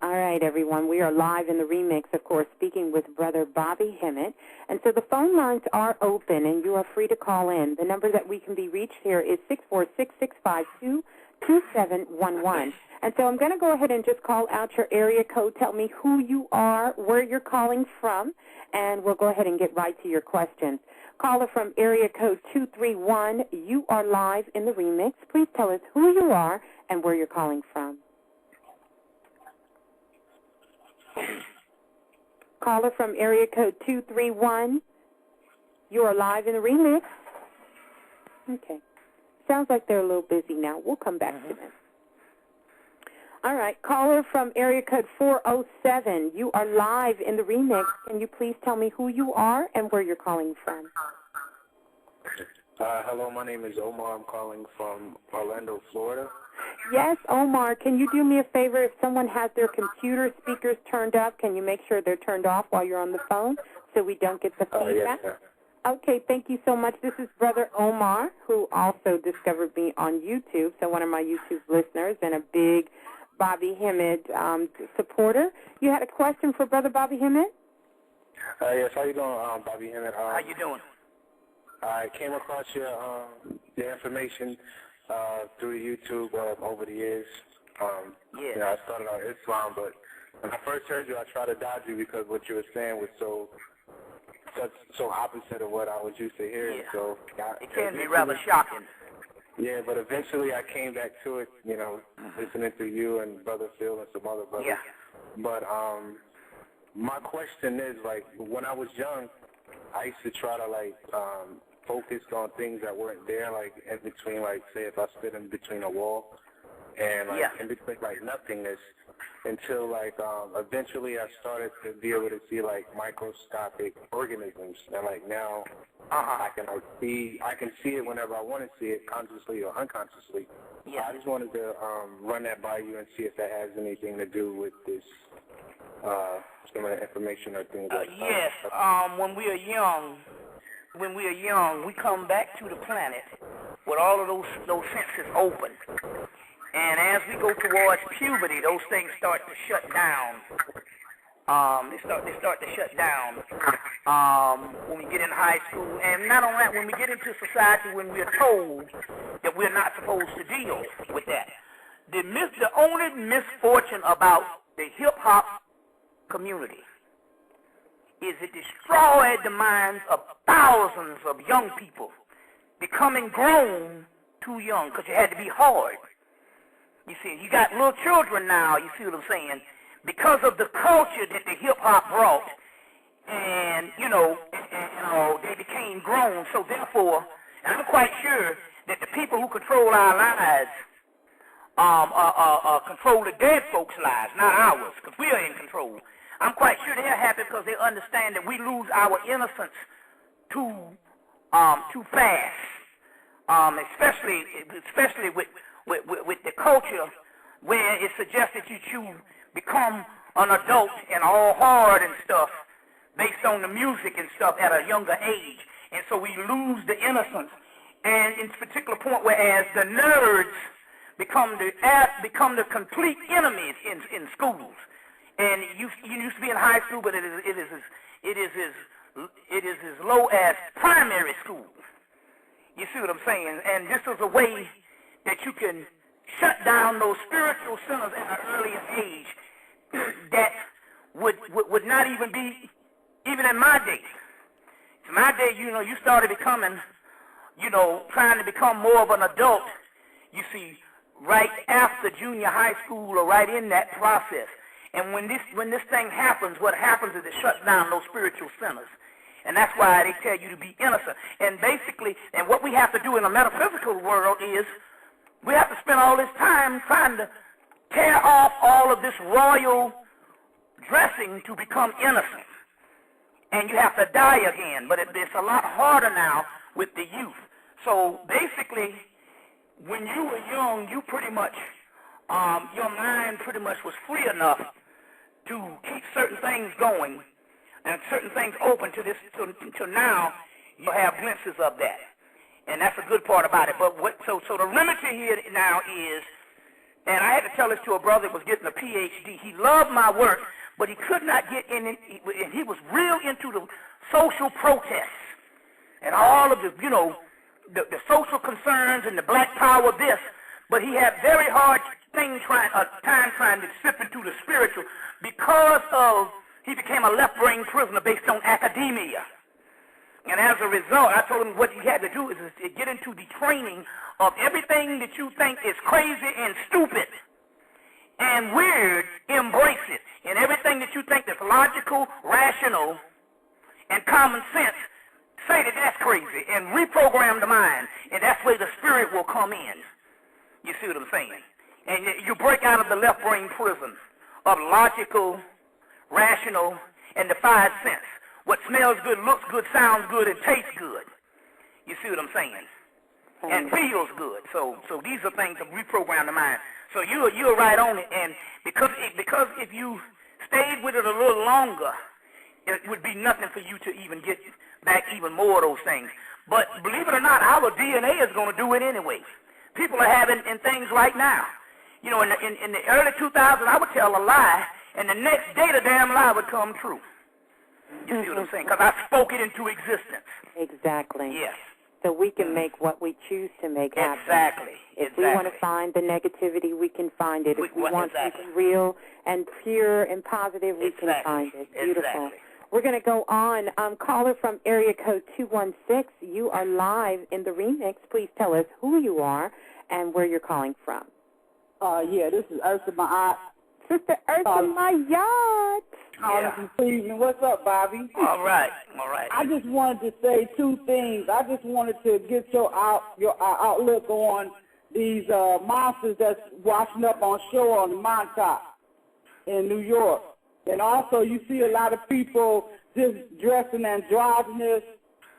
All right, everyone, we are live in the remix, of course, speaking with Brother Bobby Hemmitt. And so the phone lines are open, and you are free to call in. The number that we can be reached here is 646-652-2711. And so I'm going to go ahead and just call out your area code. Tell me who you are, where you're calling from, and we'll go ahead and get right to your questions. Caller from area code 231, you are live in the remix. Please tell us who you are and where you're calling from. Caller from area code 231, you are live in the remix. Okay. Sounds like they're a little busy now. We'll come back to them. All right, caller from area code 407. You are live in the remix. Can you please tell me who you are and where you're calling from? Hello, my name is Omar. I'm calling from Orlando, Florida. Yes, Omar, can you do me a favor? If someone has their computer speakers turned up, can you make sure they're turned off while you're on the phone so we don't get the feedback? Yes, sir. Okay, thank you so much. This is Brother Omar, who also discovered me on YouTube, so one of my YouTube listeners and a big Bobby Hemmitt supporter. You had a question for Brother Bobby Hemmitt? Yes, how you doing, Bobby Hemmitt? How you doing? I came across your information through YouTube over the years. Yeah. You know, I started on Islam, but when I first heard you, I tried to dodge you because what you were saying was so opposite of what I was used to hearing. Yeah. So it can be rather shocking. Yeah, but eventually I came back to it, you know, listening to you and Brother Phil and some other brothers. Yeah. But my question is, like, when I was young, I used to try to, like, focus on things that weren't there, like, in between, like, say, if I stood in between a wall and, like, in between, like, nothingness, until, like, eventually I started to be able to see, like, microscopic organisms. And, like, now I can see it whenever I want to see it, consciously or unconsciously. Yeah. I just wanted to run that by you and see if that has anything to do with this, some of the information or things like that. Yes. When we are young, we come back to the planet with all of those senses open. And as we go towards puberty, those things start to shut down. They start to shut down when we get in high school. And not only that, when we get into society, when we're told that we're not supposed to deal with that. The only misfortune about the hip-hop community is it destroyed the minds of thousands of young people becoming grown too young because you had to be hard. You see, you got little children now, you see what I'm saying, because of the culture that the hip-hop brought, and, they became grown. So therefore, and I'm quite sure that the people who control our lives control the dead folks' lives, not ours, because we are in control. I'm quite sure they're happy because they understand that we lose our innocence too fast, especially with the culture where it suggests that you become an adult and all hard and stuff based on the music and stuff at a younger age. And so we lose the innocence. And in this particular point, whereas the nerds become the complete enemies in schools. And you used to be in high school, but it is as low as primary school. You see what I'm saying? And this is a way that you can shut down those spiritual sinners at an earlier age that would not even be, even in my day. In my day, you started becoming, trying to become more of an adult, you see, right after junior high school or right in that process. And when this thing happens, what happens is it shuts down those spiritual sinners. And that's why they tell you to be innocent. And basically, and what we have to do in a metaphysical world is we have to spend all this time trying to tear off all of this royal dressing to become innocent. And you have to die again. But it's a lot harder now with the youth. So basically, when you were young, you pretty much, your mind pretty much was free enough to keep certain things going and certain things open to this, to now you have glimpses of that. And that's a good part about it. But so the remedy here now is, and I had to tell this to a brother that was getting a PhD. He loved my work, but he could not get in it, and he was real into the social protests and all of the, the social concerns and the black power this, but he had very hard time trying to slip into the spiritual because of he became a left-brain prisoner based on academia. And as a result, I told him what he had to do is to get into the training of everything that you think is crazy and stupid and weird, embrace it. And everything that you think that's logical, rational, and common sense, say that that's crazy and reprogram the mind. And that's where the spirit will come in. You see what I'm saying? And you break out of the left brain prison of logical, rational, and the 5 sense. What smells good, looks good, sounds good, and tastes good. You see what I'm saying? And feels good. So these are things that reprogram the mind. So you're right on it. And because if you stayed with it a little longer, it would be nothing for you to even get back even more of those things. But believe it or not, our DNA is going to do it anyway. People are having in things right now. You know, in the early 2000s, I would tell a lie, and the next day the damn lie would come true. You see what I'm saying? Because I spoke it into existence. Exactly. Yes. So we can make what we choose to make happen. Exactly. If we want to find the negativity, we can find it. If we want something real and pure and positive, we can find it. Beautiful. Exactly. We're going to go on. Caller from area code 216, you are live in the remix. Please tell us who you are and where you're calling from. Yeah, this is Ursa Ma'at. Sister Ursa Mayat. Calling from Cleveland. What's up, Bobby? All right. I just wanted to say two things. I just wanted to get your outlook on these monsters that's washing up on shore on the mountaintop in New York. And also, you see a lot of people just dressing androgynous.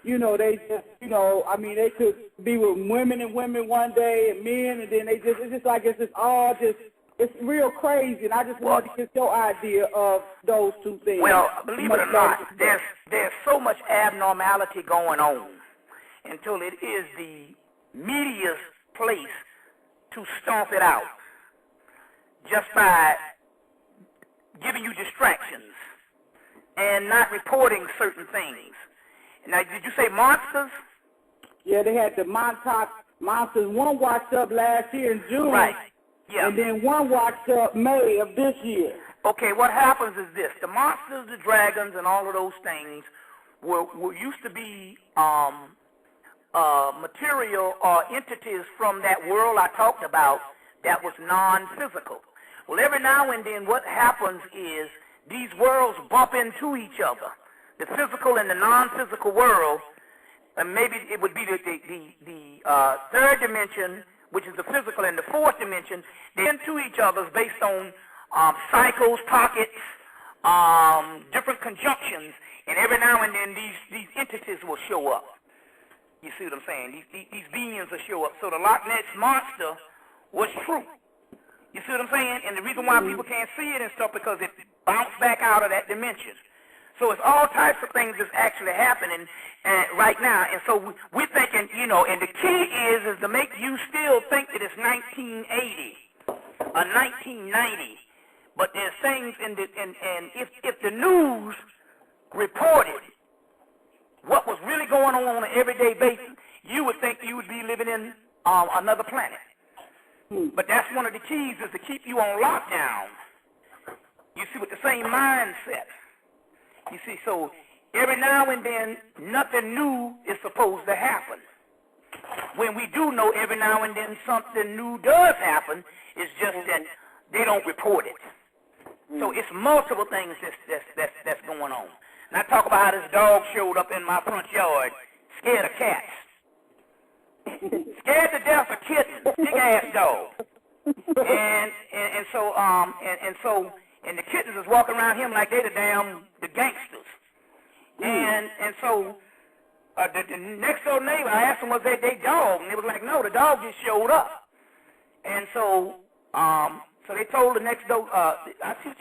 You know, they just, you know, I mean, they could be with women and women one day and men, and then it's just like it's just all just, it's real crazy. And I just wanted to get your idea of those two things. Well, believe it or not, there's so much abnormality going on until it is the media's place to stomp it out just by giving you distractions and not reporting certain things. Now, did you say monsters? Yeah, they had the Montauk monsters. One washed up last year in June. Right. Yeah. And then one washed up May of this year. Okay, what happens is this. The monsters, the dragons, and all of those things were used to be material or entities from that world I talked about that was non-physical. Well, every now and then what happens is these worlds bump into each other, the physical and the non-physical world, and maybe it would be the third dimension, which is the physical, and the fourth dimension. They into each other based on cycles, pockets, different conjunctions, and every now and then these entities will show up. You see what I'm saying? These beings will show up. So the Loch Ness Monster was true. You see what I'm saying? And the reason why people can't see it and stuff because it bounced back out of that dimension. So it's all types of things that's actually happening right now. And so we're thinking, you know, and the key is to make you still think that it's 1980 or 1990. But there's things and if the news reported what was really going on an everyday basis, you would think you would be living in another planet. But that's one of the keys is to keep you on lockdown. You see, with the same mindset. You see, so every now and then, nothing new is supposed to happen. When we do know every now and then something new does happen, it's just that they don't report it. So it's multiple things that's going on. And I talk about how this dog showed up in my front yard, scared of cats. Scared to death of kittens, big ass dog. And the kittens was walking around him like they the gangsters. And so the next door neighbor, I asked them was that they dog, and they was like, no, the dog just showed up. And so they told the next door.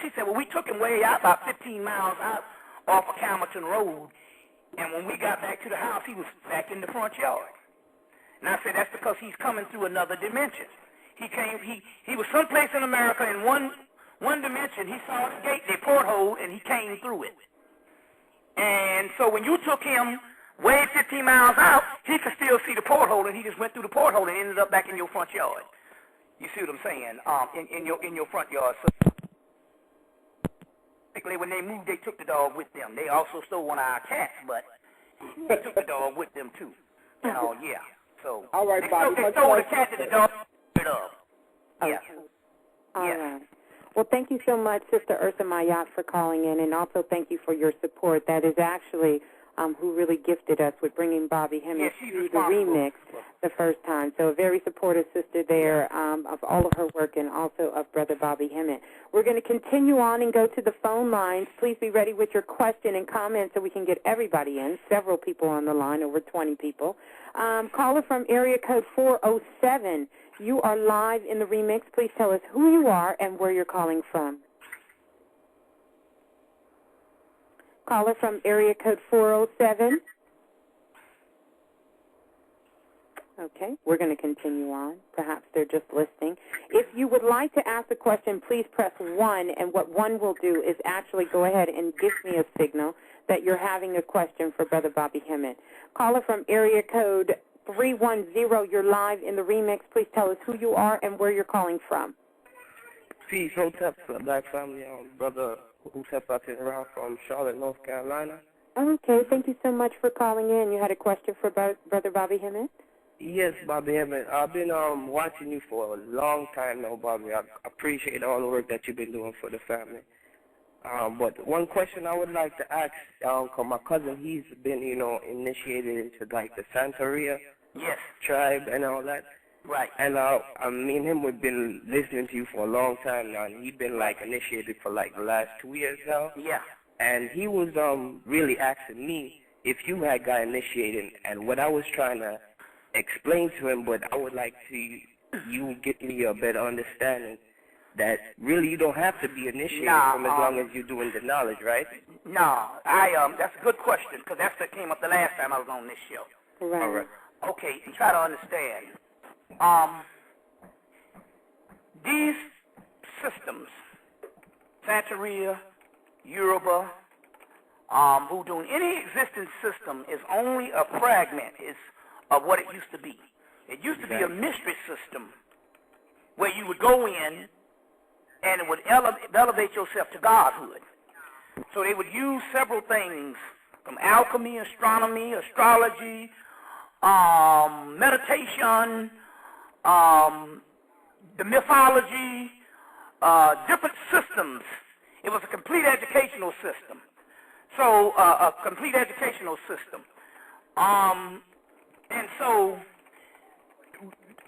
She said, well, we took him way out, about 15 miles out off of Camerton Road. And when we got back to the house, he was back in the front yard. And I said, that's because he's coming through another dimension. He was someplace in America in one dimension. He saw the gate, the porthole, and he came through it. And so when you took him way 15 miles out, he could still see the porthole, and he just went through the porthole and ended up back in your front yard. You see what I'm saying? In your front yard. So basically, when they moved, they took the dog with them. They also stole one of our cats, but they took the dog with them too. Yeah. So all right, Bobby. They stole the cat that the dog rid of. Okay. Yeah. All right. Well, thank you so much, Sister Ursa Mayat, for calling in, and also thank you for your support. That is actually who really gifted us with bringing Bobby Hemmitt to the remix the first time. So a very supportive sister there of all of her work and also of Brother Bobby Hemmitt. We're going to continue on and go to the phone lines. Please be ready with your question and comment so we can get everybody in. Several people on the line, over 20 people. Caller from area code 407. You are live in the remix. Please tell us who you are and where you're calling from. Caller from area code 407. Okay, we're going to continue on. Perhaps they're just listening. If you would like to ask a question, please press 1, and what 1 will do is actually go ahead and give me a signal that you're having a question for Brother Bobby Hemmitt. Caller from area code 310, you're live in the remix. Please tell us who you are and where you're calling from. Peace, Hotep, Black family, Brother Hotep out there around from Charlotte, North Carolina. Okay, thank you so much for calling in. You had a question for Brother Bobby Hemmitt? Yes, Bobby Hemmitt. I've been watching you for a long time now, Bobby. I appreciate all the work that you've been doing for the family. But one question I would like to ask, because my cousin, he's been, initiated into, like, the Santeria tribe and all that. Right. And me and him, we've been listening to you for a long time now, and he's been, like, initiated for, like, the last 2 years now. Yeah. And he was really asking me if you had got initiated, and what I was trying to explain to him, but I would like to you get me a better understanding that really you don't have to be initiated from as long as you're doing the knowledge, right? No, that's a good question, because that's what came up the last time I was on this show. Right. All right. Okay, and try to understand. These systems, Santeria, Yoruba, Voodoo, any existing system is only a fragment of what it used to be. It used to be a mystery system where you would go in and it would elevate yourself to godhood. So they would use several things from alchemy, astronomy, astrology, meditation, the mythology, different systems. It was a complete educational system. So, a complete educational system. And so,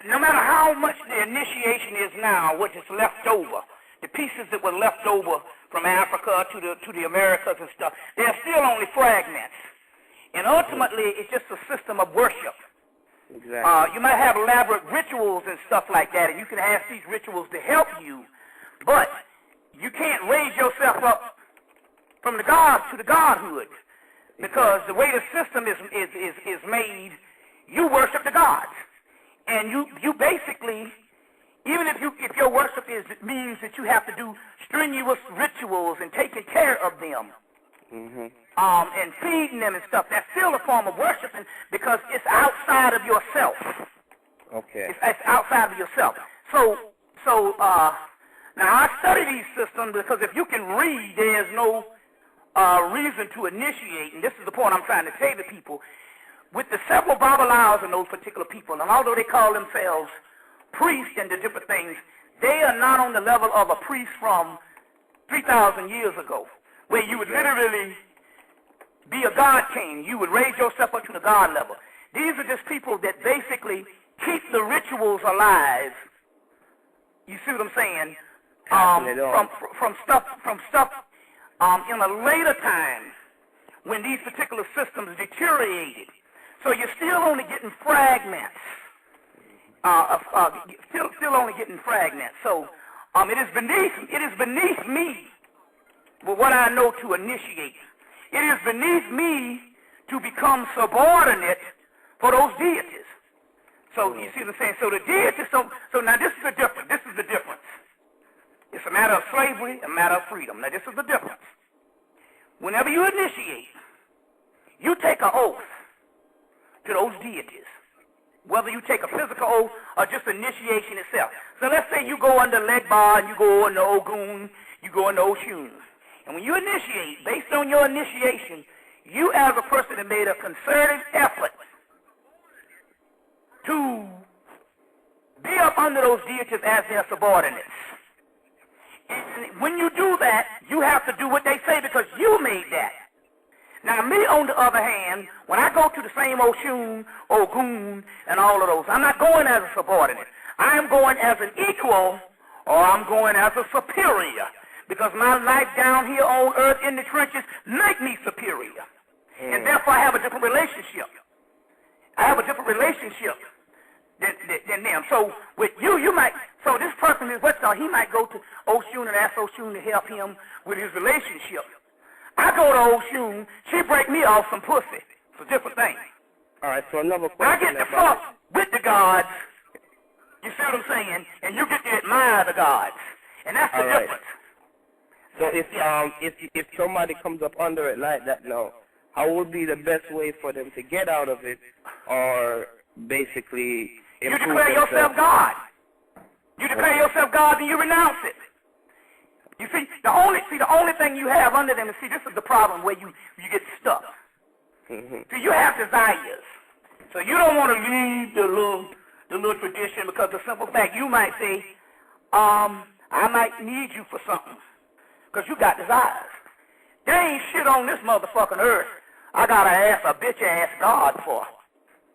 no matter how much the initiation is now, what is left over, the pieces that were left over from Africa to the Americas and stuff, they're still only fragments. And ultimately, it's just a system of worship. Exactly. You might have elaborate rituals and stuff like that, and you can ask these rituals to help you, but you can't raise yourself up from the God to the godhood, because the way the system is made, you worship the gods, and you basically, even if your worship means that you have to do strenuous rituals and taking care of them, and feeding them and stuff, that's still a form of worshiping because it's outside of yourself. Okay. It's outside of yourself. So now I study these systems because if you can read, there's no reason to initiate, and this is the point I'm trying to say to people. With the several Babalawos and those particular people, and although they call themselves priests and the different things, they are not on the level of a priest from 3,000 years ago, where you would literally be a god king. You would raise yourself up to the god level. These are just people that basically keep the rituals alive. You see what I'm saying? From stuff in a later time when these particular systems deteriorated. So you're still only getting fragments. Still only getting fragments. So it is beneath me with what I know to initiate. It is beneath me to become subordinate for those deities. So you see what I'm saying? So the deities. So now this is the difference. This is the difference. It's a matter of slavery, a matter of freedom. Now this is the difference. Whenever you initiate, you take an oath to those deities, whether you take a physical oath or just initiation itself. So let's say you go under Legba, and you go under Ogun, you go under Oshun. And when you initiate, based on your initiation, you as a person have made a concerted effort to be up under those deities as their subordinates. And when you do that, you have to do what they say because you made that. Now, me, on the other hand, when I go to the same Oshun, Ogun, and all of those, I'm not going as a subordinate. I am going as an equal, or I'm going as a superior, because my life down here on earth in the trenches make me superior. And therefore, I have a different relationship. I have a different relationship than them. So with you might, so this person is what's called, he might go to Oshun and ask Oshun to help him with his relationship. I go to Oshun, she break me off some pussy. It's a different thing. All right, so another question. When I get to fuck with the gods, you see what I'm saying, and you get to admire the gods. And that's the difference. So if somebody comes up under it like that now, how would be the best way for them to get out of it, or basically improve you declare yourself God. You declare yourself God and you renounce it. You see, the only thing you have under them, see, this is the problem where you get stuck. See, you have desires. So you don't want to leave the little tradition because the simple fact you might say, I might need you for something because you got desires. There ain't shit on this motherfucking earth I gotta ask a bitch-ass God for,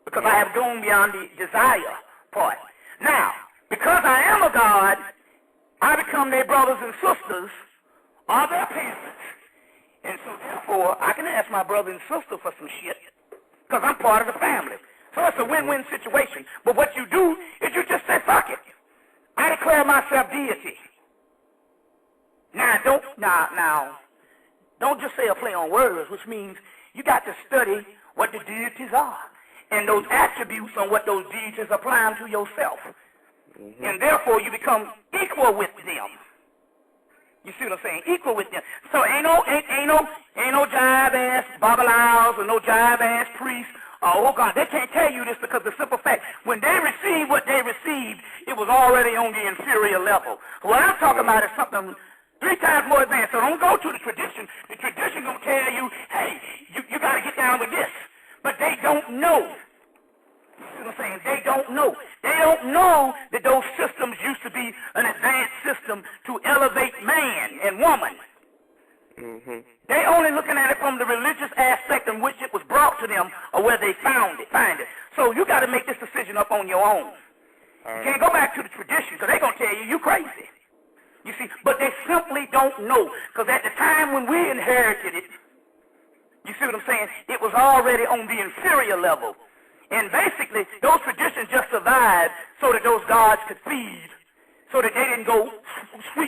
because I have gone beyond the desire part. Now, because I am a God, I become their brothers and sisters or their parents. And so therefore, I can ask my brother and sister for some shit, because I'm part of the family. So it's a win-win situation. But what you do is you just say, fuck it. I declare myself deity. Now, don't just say a play on words, which means you got to study what the deities are and those attributes on what those deities apply to yourself. And therefore, you become equal with them. You see what I'm saying? Equal with them. So ain't no jive-ass babalawos or no jive-ass priests. Oh, God, they can't tell you this because the simple fact, when they received what they received, it was already on the inferior level. What I'm talking about is something 3 times more advanced. So don't go to the tradition. The tradition going to tell you, hey, you got to get down with this. But they don't know. You see what I'm saying? They don't know. They don't know that those systems used to be an advanced system to elevate man and woman. They only looking at it from the religious aspect in which it was brought to them or where they find it. So you got to make this decision up on your own. You can't go back to the tradition because they're going to tell you crazy. You see, but they simply don't know, because at the time when we inherited it, you see what I'm saying, it was already on the inferior level. And basically, those traditions just survived so that those gods could feed, so that they didn't go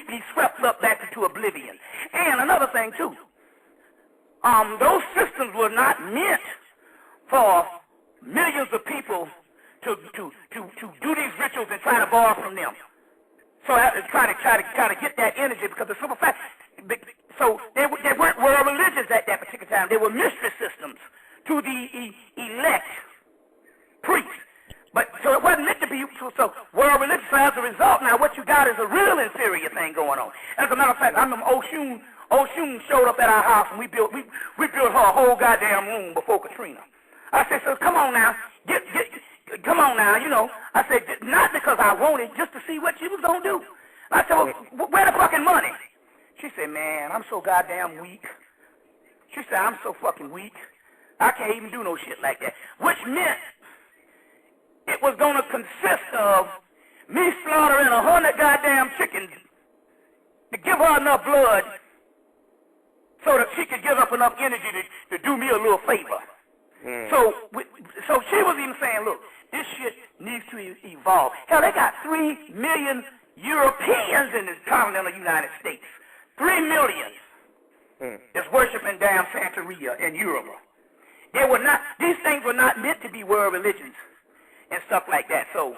be swept up back into oblivion. And another thing, too, those systems were not meant for millions of people to do these rituals and try to borrow from them. So I have to try to get that energy, because the simple fact, so they weren't world religions at that particular time. They were mystery systems to the elect priests. But so it wasn't meant to be so world religious. So as a result, now what you got is a real inferior thing going on. As a matter of fact, I remember Oshun showed up at our house, and we built her a whole goddamn room before Katrina. I said, so come on now, come on now, you know. I said, not because I wanted, just to see what she was going to do. I said, well, where the fucking money? She said, man, I'm so goddamn weak. She said, I'm so fucking weak. I can't even do no shit like that. Which meant it was going to consist of me slaughtering 100 goddamn chickens to give her enough blood so that she could give up enough energy to do me a little favor. So she was even saying, look, this shit needs to evolve. Hell, they got 3 million Europeans in the continental United States. 3 million is worshiping damn Santeria in Europe. These things were not meant to be world religions and stuff like that. So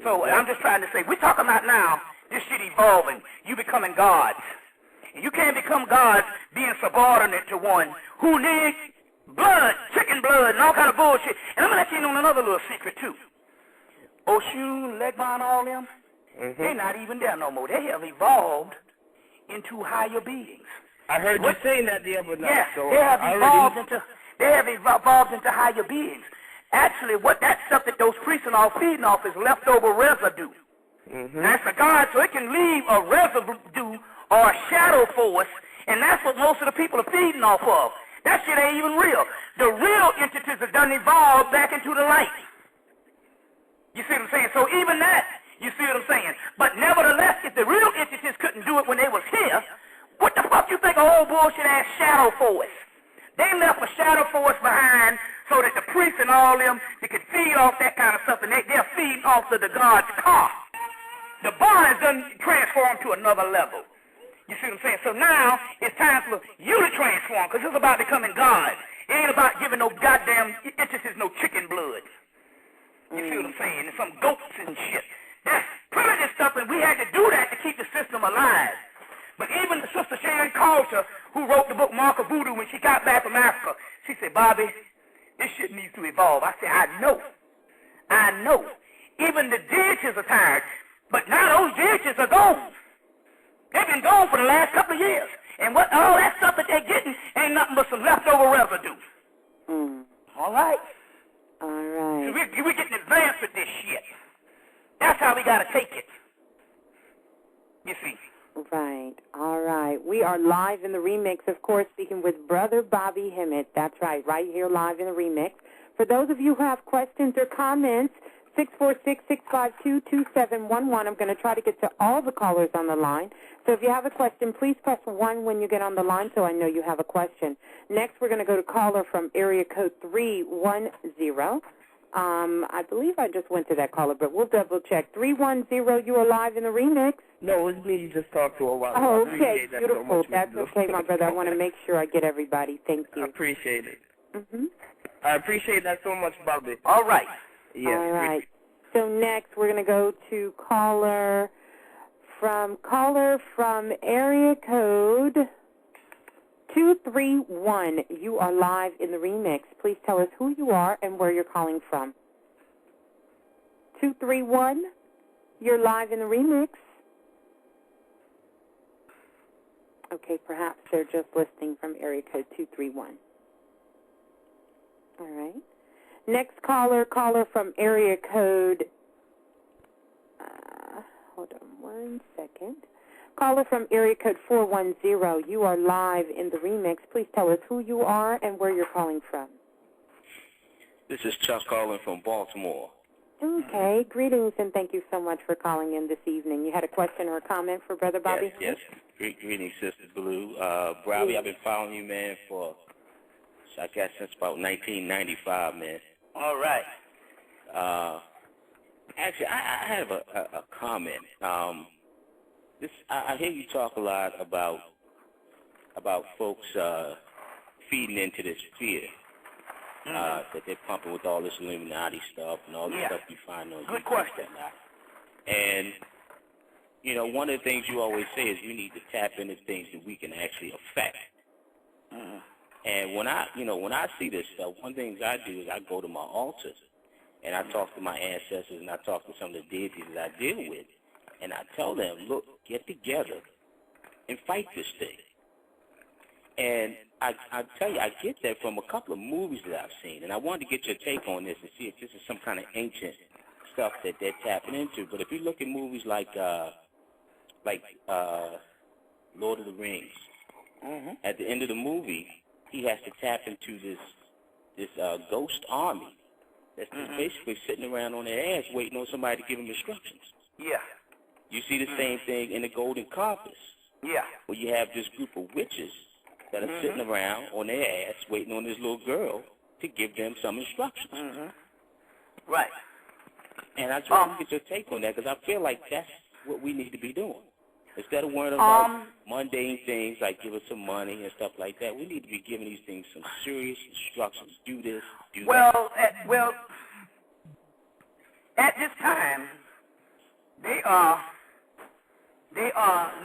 I'm just trying to say, we're talking about now this shit evolving, you becoming gods. And you can't become gods being subordinate to one who needs blood, chicken blood, and all kind of bullshit. And I'm going to let you know another little secret, too. Oshun, Legban, all them, they're not even there no more. They have evolved into higher beings. I heard you saying that the other night. Yeah, so they have evolved into higher beings. Actually, what that stuff that those priests are all feeding off is leftover residue. That's a god, so it can leave a residue or a shadow force, and that's what most of the people are feeding off of. That shit ain't even real. The real entities have done evolved back into the light. You see what I'm saying? So even that, you see what I'm saying? But nevertheless, if the real entities couldn't do it when they was here, what the fuck you think of old bullshit-ass shadow force? They left a shadow force behind so that the priests and all them, they could feed off that kind of stuff, and they're feeding off of the God's car. The bar has done transformed to another level. You see what I'm saying? So now it's time for you to transform, because it's about becoming God. It ain't about giving no goddamn entities no chicken blood. You see what I'm saying? And some goats and shit. That's primitive stuff, and we had to do that to keep the system alive. But even the Sister Sharon Coulter, who wrote the book Mark of Voodoo, when she got back from Africa, she said, Bobby, this shit needs to evolve. I said, I know. Even the deities are tired, but now those deities are gone. They've been gone for the last couple of years. And what all that stuff that they're getting ain't nothing but some leftover residue. All right? All right. So we're getting advanced with this shit. That's how we got to take it. You see. Right. All right. We are live in the remix, of course, speaking with Brother Bobby Hemmitt. That's right here live in the remix. For those of you who have questions or comments, 646-652-2711. I'm going to try to get to all the callers on the line. So if you have a question, please press 1 when you get on the line so I know you have a question. Next, we're going to go to caller from area code 310. I believe I just went to that caller, but we'll double check. 310, you are live in the remix. No, it's me you just talked to a while ago. Oh, okay, beautiful. That's okay, my brother. I want to make sure I get everybody. Thank you. I appreciate it. Mm-hmm. I appreciate that so much, Bobby. All right. Yes. All right. So next, we're going to go to caller from area code 231. You are live in the remix. Please tell us who you are and where you're calling from. 231, you're live in the remix. Okay, perhaps they're just listening from area code 231. All right. Next caller from area code, hold on one second. Caller from area code 410, you are live in the remix. Please tell us who you are and where you're calling from. This is Chuck calling from Baltimore. Okay, greetings and thank you so much for calling in this evening. You had a question or a comment for Brother Bobby? Yes. Greetings, Sister Blue. Bobby, I've been following you, man, for, I guess, since about 1995, man. All right. Actually, I have a comment. I hear you talk a lot about folks feeding into this fear that they're pumping with all this Illuminati stuff and all the stuff you find on YouTube. Good question. And you know, one of the things you always say is we need to tap into things that we can actually affect. And when I see this stuff, one of the things I do is I go to my altar and I talk to my ancestors and I talk to some of the deities that I deal with, and I tell them, look, get together and fight this thing. And I tell you, I get that from a couple of movies that I've seen, and I wanted to get your take on this and see if this is some kind of ancient stuff that they're tapping into. But if you look at movies like Lord of the Rings, at the end of the movie, he has to tap into this ghost army that's basically sitting around on their ass waiting on somebody to give them instructions. Yeah. You see the same thing in the Golden Compass. Yeah. Where you have this group of witches that are sitting around on their ass waiting on this little girl to give them some instructions. Right. And I just want to get your take on that because I feel like that's what we need to be doing. Instead of worrying about mundane things like give us some money and stuff like that, we need to be giving these things some serious instructions. Do this, do that. At this time, they are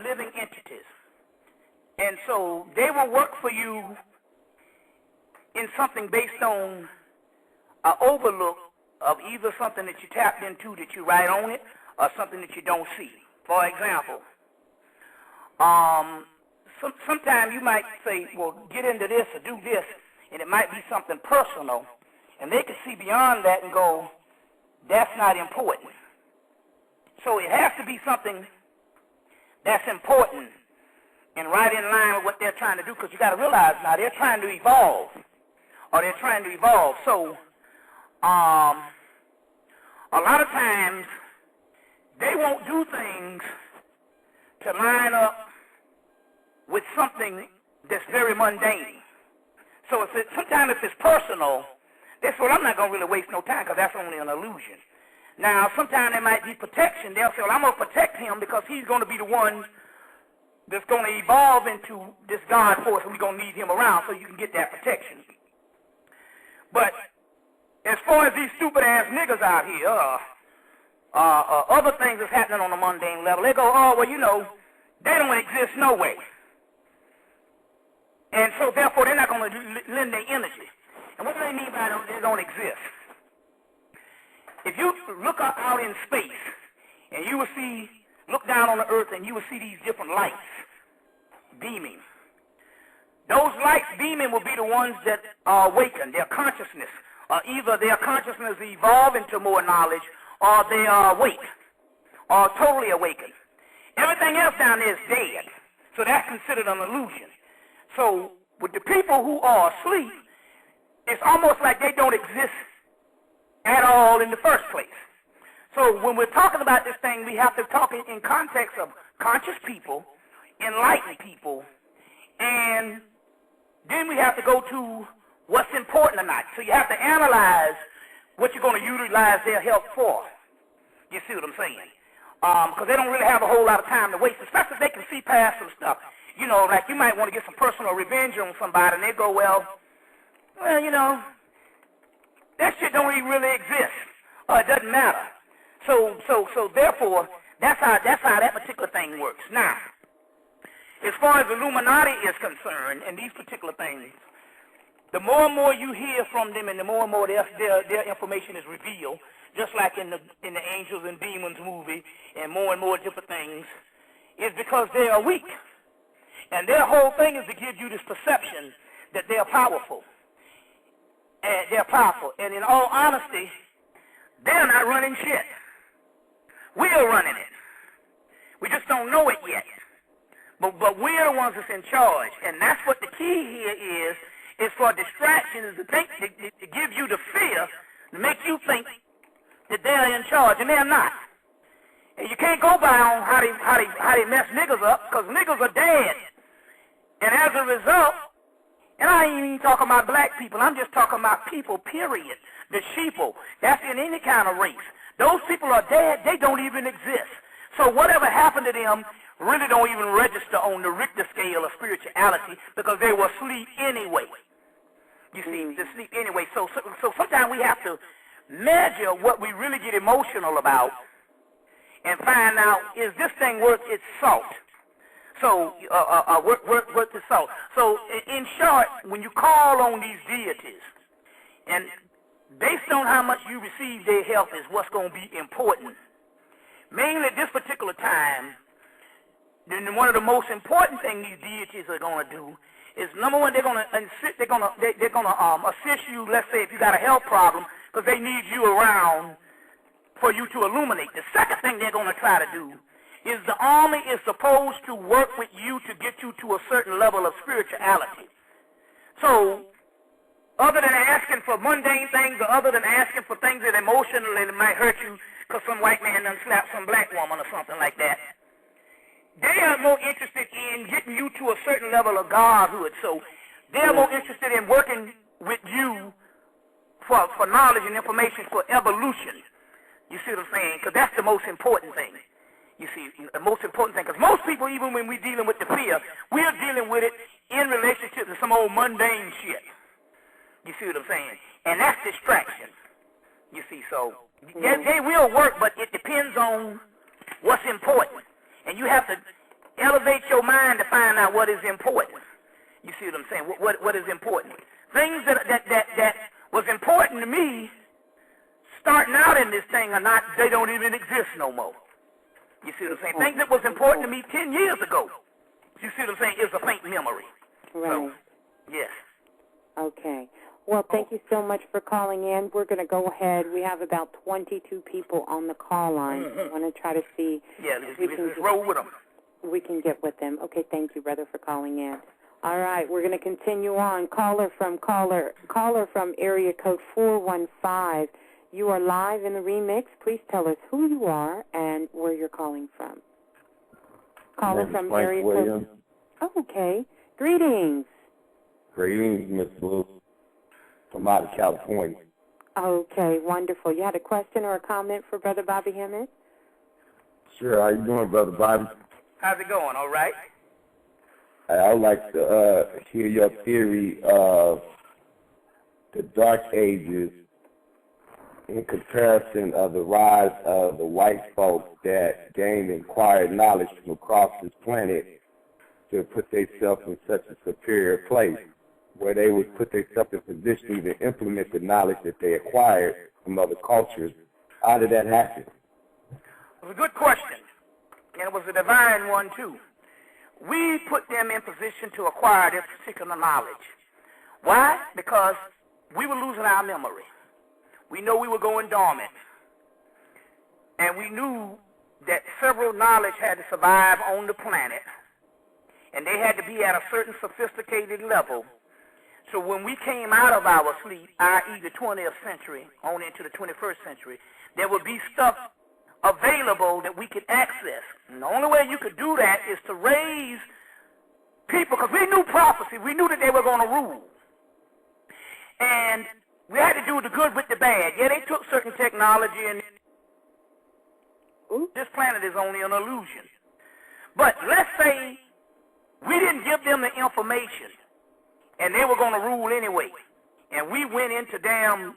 living entities. And so they will work for you in something based on an overlook of either something that you tapped into that you write on it or something that you don't see. For example, sometimes you might say, well, get into this or do this, and it might be something personal, and they can see beyond that and go, that's not important. So it has to be something that's important and right in line with what they're trying to do, because you got to realize now they're trying to evolve, So, a lot of times they won't do things to line up with something that's very mundane. So sometimes if it's personal, that's what I'm not going to really waste no time, because that's only an illusion. Now, sometimes there might be protection. They'll say, well, I'm going to protect him because he's going to be the one that's going to evolve into this God force, and we're going to need him around so you can get that protection. But as far as these stupid-ass niggas out here, other things that's happening on the mundane level, they go, oh, well, you know, they don't exist no way. And so, therefore, they're not going to lend their energy. And what do they mean by they don't exist? If you look out in space, and you will see, look down on the earth, and you will see these different lights beaming. Those lights beaming will be the ones that are awakened, their consciousness. Either their consciousness evolve into more knowledge, or they are awake, or totally awakened. Everything else down there is dead. So that's considered an illusion. So with the people who are asleep, it's almost like they don't exist at all in the first place. So when we're talking about this thing, we have to talk in context of conscious people, enlightened people, and then we have to go to what's important or not. So you have to analyze what you're going to utilize their help for. You see what I'm saying? Because they don't really have a whole lot of time to waste, especially if they can see past some stuff. You know, like you might want to get some personal revenge on somebody, and they go, well, you know, that shit don't even really exist. It doesn't matter. So therefore, that's how that particular thing works. Now, as far as Illuminati is concerned, and these particular things, the more and more you hear from them, and the more and more their information is revealed, just like in the Angels and Demons movie, and more different things, is because they are weak. And their whole thing is to give you this perception that they're powerful. And they're powerful. And in all honesty, they're not running shit. We're running it. We just don't know it yet. But we're the ones that's in charge. And that's what the key here is for distraction, is to give you the fear, to make you think that they're in charge, and they're not. And you can't go by on how they mess niggas up, because niggas are dead. And as a result, and I ain't even talking about black people, I'm just talking about people, period. The sheeple, that's in any kind of race. Those people are dead, they don't even exist. So whatever happened to them really don't even register on the Richter scale of spirituality, because they were asleep anyway. You see, they're asleep anyway. So sometimes we have to measure what we really get emotional about and find out, is this thing worth its salt? So, worth its salt. So, in short, when you call on these deities, and based on how much you receive their help is what's going to be important. Mainly at this particular time, then one of the most important things these deities are going to do is, number one, they're going to assist you. Let's say if you got a health problem, because they need you around for you to illuminate. The second thing they're going to try to do is the army is supposed to work with you to get you to a certain level of spirituality. So, other than asking for mundane things, or other than asking for things that emotionally might hurt you because some white man done slapped some black woman or something like that, they are more interested in getting you to a certain level of godhood. So they're more interested in working with you for knowledge and information for evolution. You see what I'm saying? Because that's the most important thing. You see, the most important thing. Because most people, even when we're dealing with the fear, we're dealing with it in relationship to some old mundane shit. You see what I'm saying? And that's distraction. You see, so they will work, but it depends on what's important. And you have to elevate your mind to find out what is important. You see what I'm saying? What is important? Things that was important to me starting out in this thing are not, they don't even exist no more. You see what I'm saying? Things that was important to me 10 years ago, you see what I'm saying, is a faint memory. Right. So, yes. Okay. Well, thank you so much for calling in. We're going to go ahead. We have about 22 people on the call line. I want to try to see. Yeah, let's roll with them. We can get with them. Okay, thank you, brother, for calling in. All right, we're going to continue on. Caller from area code 415. You are live in the remix. Please tell us who you are and where you're calling from. Caller from area code. Oh, okay. Greetings. Greetings, Miss Blue, from out of California. Okay, wonderful. You had a question or a comment for Brother Bobby Hemmitt? Sure. How you doing, Brother Bobby? How's it going? All right? I would like to hear your theory of the Dark Ages in comparison of the rise of the white folks that gained acquired knowledge from across this planet to put themselves in such a superior place, where they would put themselves in position to implement the knowledge that they acquired from other cultures. How did that happen? It was a good question, and it was a divine one, too. We put them in position to acquire this particular knowledge. Why? Because we were losing our memory. We know we were going dormant. And we knew that several knowledge had to survive on the planet, and they had to be at a certain sophisticated level. So when we came out of our sleep, i.e. the 20th century, on into the 21st century, there would be stuff available that we could access. And the only way you could do that is to raise people, because we knew prophecy. We knew that they were going to rule. And we had to do the good with the bad. Yeah, they took certain technology, and this planet is only an illusion. But let's say we didn't give them the information, and they were going to rule anyway. And we went into damn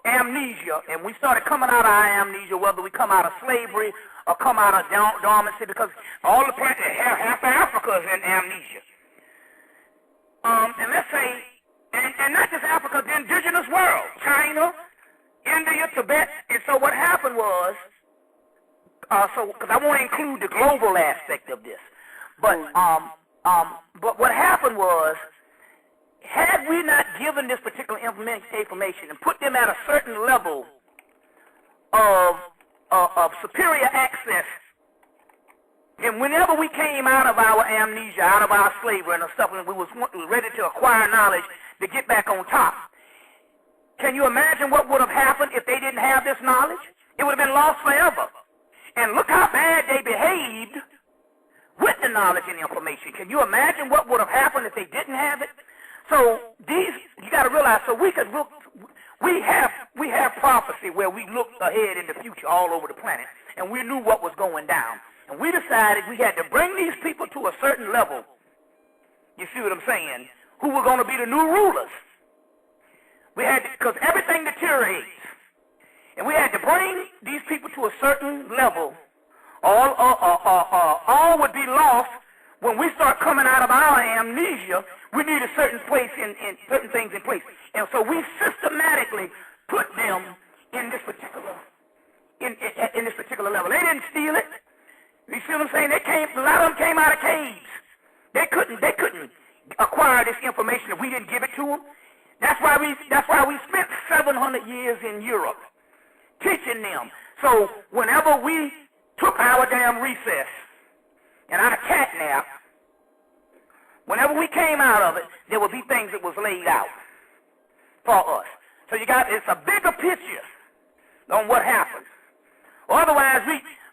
amnesia, and we started coming out of our amnesia, whether we come out of slavery or come out of dormancy, because all the planet, half Africa is in amnesia. And let's say, and not just Africa, the indigenous world, China, India, Tibet. And so what happened was, because I want to include the global aspect of this, but what happened was, had we not given this particular information and put them at a certain level of superior access, and whenever we came out of our amnesia, out of our slavery and the stuff, and we was ready to acquire knowledge to get back on top, can you imagine what would have happened if they didn't have this knowledge? It would have been lost forever. And look how bad they behaved with the knowledge and information. Can you imagine what would have happened if they didn't have it? So these, you got to realize, so we could look, we have prophecy where we look ahead in the future all over the planet, and we knew what was going down. And we decided we had to bring these people to a certain level, you see what I'm saying, who were going to be the new rulers. We had to, because everything deteriorates, and we had to bring these people to a certain level. All would be lost when we start coming out of our amnesia. We need a certain place in certain things in place, and so we systematically put them in this particular in this particular level. They didn't steal it. You see what I'm saying? A lot of them came out of caves. They couldn't acquire this information if we didn't give it to them. That's why we spent 700 years in Europe teaching them. So whenever we took our damn recess and our cat nap, whenever we came out of it, there would be things that was laid out for us. So it's a bigger picture on what happened. Otherwise,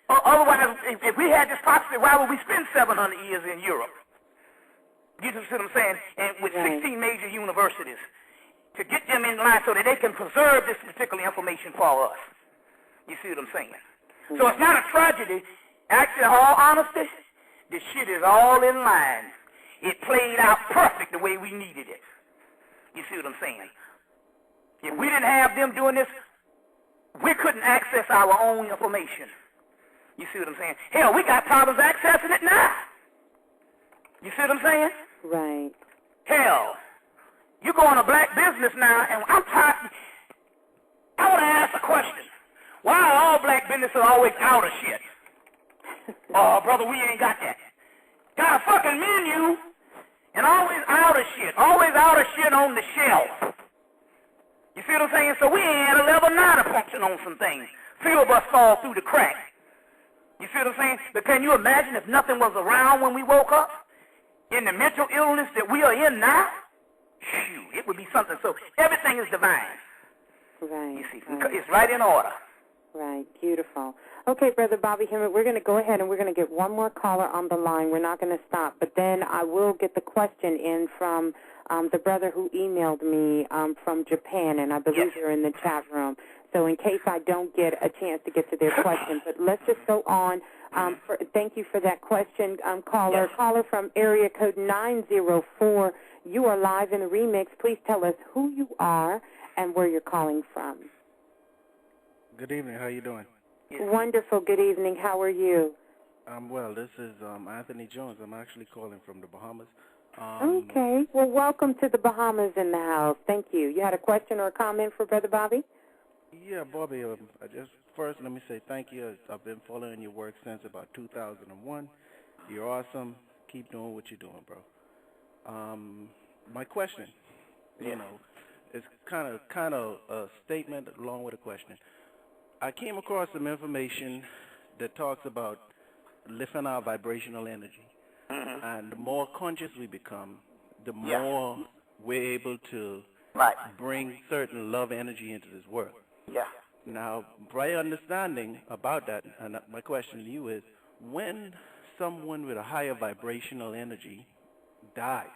if we had this prophecy, why would we spend 700 years in Europe? You see what I'm saying? And with 16 major universities to get them in line so that they can preserve this particular information for us. You see what I'm saying? So it's not a tragedy. Actually, in all honesty, the shit is all in line. It played out perfect the way we needed it. You see what I'm saying? If we didn't have them doing this, we couldn't access our own information. You see what I'm saying? Hell, we got problems accessing it now. You see what I'm saying? Right. Hell, you go on a black business now, and I'm tired. I want to ask a question. Why are all black businesses always out of shit? Oh, brother, we ain't got that. Got a fucking menu, and always out of shit. Always out of shit on the shelf. You see what I'm saying? So we ain't at a level now to function on some things. Few of us fall through the cracks. You see what I'm saying? But can you imagine if nothing was around when we woke up? In the mental illness that we are in now? Shoot, it would be something. So everything is divine. Right. You see, it's right in order. Right, beautiful. Okay, Brother Bobby Hemmitt, we're going to go ahead and we're going to get one more caller on the line. We're not going to stop, but then I will get the question in from the brother who emailed me from Japan, and I believe they're in the chat room. So in case I don't get a chance to get to their question, but let's just go on. Thank you for that question, caller. Yes. Caller from area code 904. You are live in the remix. Please tell us who you are and where you're calling from. Good evening. How you doing? Wonderful. Good evening. How are you? I'm well. This is Anthony Jones. I'm actually calling from the Bahamas. Okay. Well, welcome to the Bahamas in the house. Thank you. You had a question or a comment for Brother Bobby? Yeah, Bobby. First, let me say thank you. I've been following your work since about 2001. You're awesome. Keep doing what you're doing, bro. My question, is kind of a statement along with a question. I came across some information that talks about lifting our vibrational energy. And the more conscious we become, the more we're able to bring certain love energy into this world. Yeah. Now, my understanding about that, and my question to you is, when someone with a higher vibrational energy dies,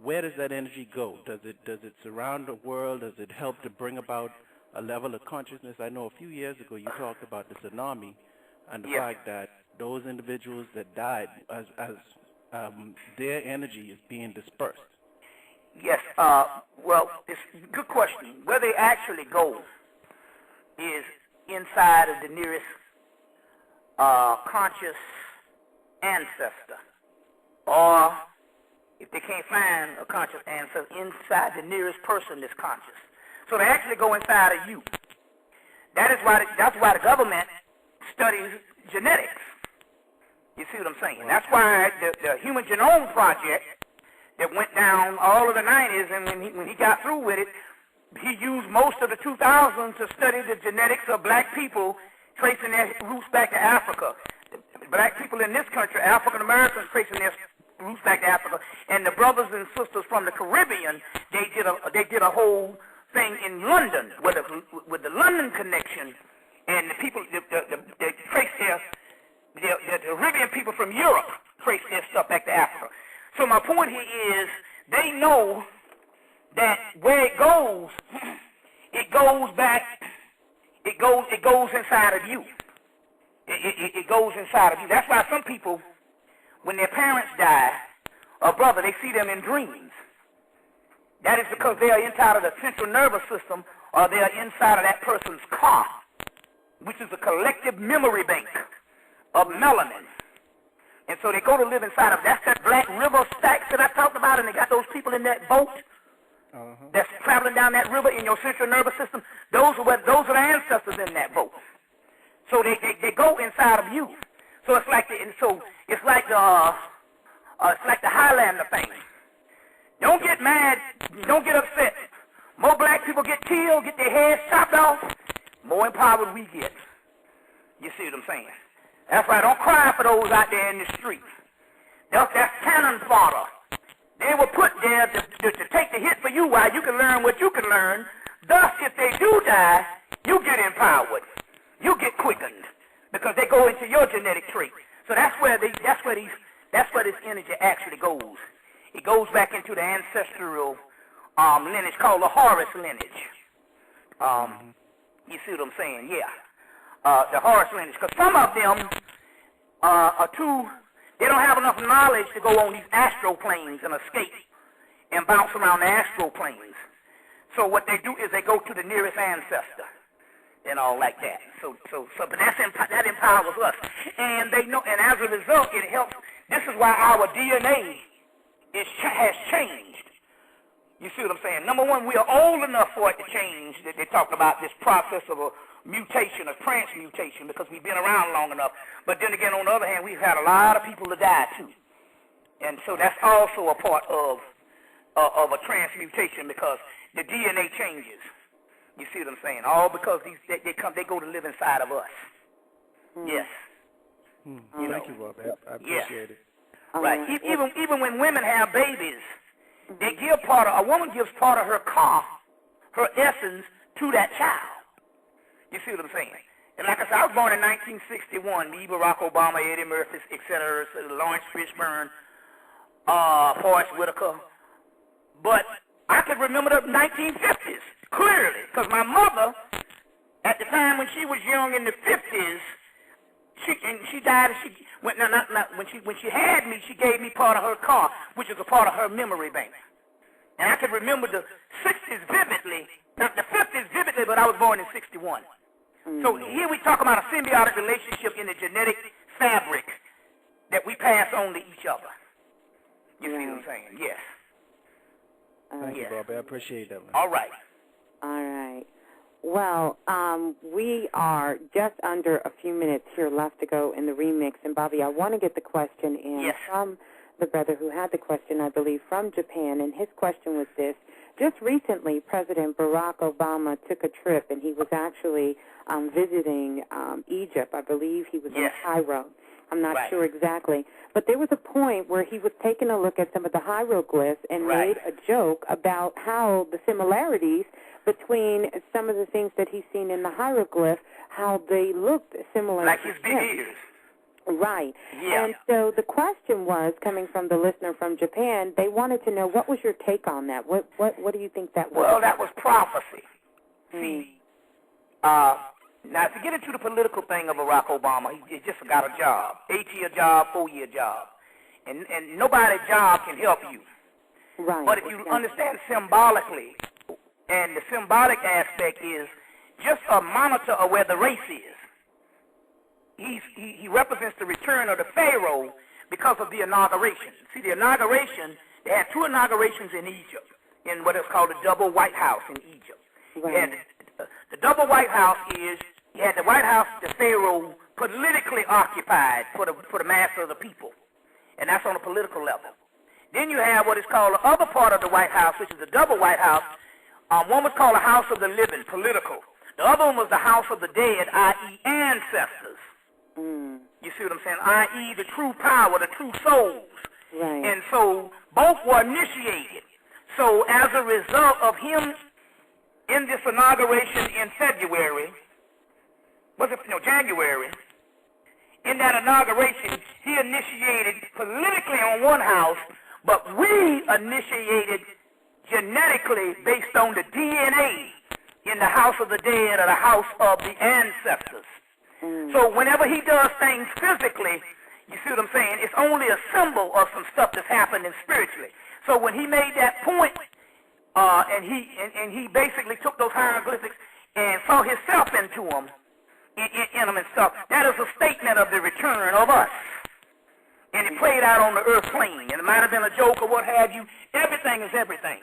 where does that energy go? Does it surround the world? Does it help to bring about a level of consciousness? I know a few years ago you talked about the tsunami and the fact that those individuals that died, as their energy is being dispersed. Yes. Well, it's a good question. Where they actually go is inside of the nearest conscious ancestor, or if they can't find a conscious ancestor, inside the nearest person that's conscious. So they actually go inside of you. That's why the government studies genetics. You see what I'm saying? That's why the Human Genome Project that went down all of the 90s, and when he got through with it, he used most of the 2000s to study the genetics of black people, tracing their roots back to Africa. The black people in this country, African Americans, tracing their roots back to Africa, and the brothers and sisters from the Caribbean, they did a whole thing in London with the London connection, and the people they trace the Caribbean people from Europe trace their stuff back to Africa. So my point here is they know that where it goes back. It goes inside of you. It goes inside of you. That's why some people, when their parents die, or brother, they see them in dreams. That is because they are inside of the central nervous system, or they are inside of that person's car, which is a collective memory bank of melanin. And so they go to live inside of, that's that Black River stacks that I talked about, and they got those people in that boat that's traveling down that river in your central nervous system. Those are the ancestors in that boat. So they go inside of you. So it's like the Highlander thing. Don't get mad. Don't get upset. More black people get killed, get their heads chopped off, more empowered we get. You see what I'm saying? That's why don't cry for those out there in the streets. That's cannon fodder. They were put there to take the hit for you while you can learn what you can learn. Thus, if they do die, you get empowered. You get quickened because they go into your genetic trait. So that's where this energy actually goes. It goes back into the ancestral lineage called the Horus lineage. You see what I'm saying? Yeah. The Horus lineage. Because some of them are too, they don't have enough knowledge to go on these astral planes and escape and bounce around the astral planes. So what they do is they go to the nearest ancestor and all like that. But that empowers us. And they know, and as a result, it helps. This is why our DNA has changed. You see what I'm saying? Number one, we are old enough for it to change. They talk about this process of a mutation, a transmutation, because we've been around long enough. But then again, on the other hand, we've had a lot of people to die too. And so that's also a part of a transmutation because the DNA changes. You see what I'm saying? All because they go to live inside of us. Yes. Thank you, Bobby. I appreciate it. Right. Even when women have babies, they give a woman gives part of her car, her essence, to that child. You see what I'm saying? And like I said, I was born in 1961. Me, Barack Obama, Eddie Murphy, etc., Lawrence Fishburne, Forrest Whitaker. But I can remember the 1950s clearly, because my mother, at the time when she was young in the 50s, she died. When she had me, she gave me part of her car, which is a part of her memory bank. And I can remember the 60s vividly, not the 50s vividly, but I was born in 61. So here we talk about a symbiotic relationship in the genetic fabric that we pass on to each other. You see what I'm saying? Yes. Thank you, Bobby. I appreciate that, man. All right. All right. Well, we are just under a few minutes here left to go in the remix. And, Bobby, I want to get the question in from the brother who had the question, I believe, from Japan. And his question was this. Just recently, President Barack Obama took a trip, and he was actually visiting Egypt. I believe he was in Cairo. I'm not sure exactly. But there was a point where he was taking a look at some of the hieroglyphs and made a joke about how the similarities between some of the things that he's seen in the hieroglyph, how they looked similar. Like his big ears. Right. Yeah. And so the question was, coming from the listener from Japan, they wanted to know, what was your take on that? What do you think that was? Well, that was prophecy. See, now to get into the political thing of Barack Obama, he just got a job, 8-year job, 4-year job. And nobody's job can help you. Right. But if you understand symbolically, and the symbolic aspect is just a monitor of where the race is. He represents the return of the Pharaoh because of the inauguration. See, the inauguration, they had 2 inaugurations in Egypt, in what is called the double White House in Egypt. Right. And the double White House is, you had the White House, the Pharaoh, politically occupied for the mass of the people. And that's on a political level. Then you have what is called the other part of the White House, which is the double White House. One was called the House of the Living, political. The other one was the House of the Dead, i.e. ancestors. You see what I'm saying? I.e. the true power, the true souls. Right. And so both were initiated. So as a result of him in this inauguration in February, January, in that inauguration, he initiated politically on one house, but we initiated genetically based on the DNA in the House of the Dead or the House of the Ancestors. So whenever he does things physically, you see what I'm saying, it's only a symbol of some stuff that's happening spiritually. So when he made that point, and he basically took those hieroglyphics and saw himself into them, in them and stuff, that is a statement of the return of us. And it played out on the earth plane. And it might have been a joke or what have you. Everything is everything.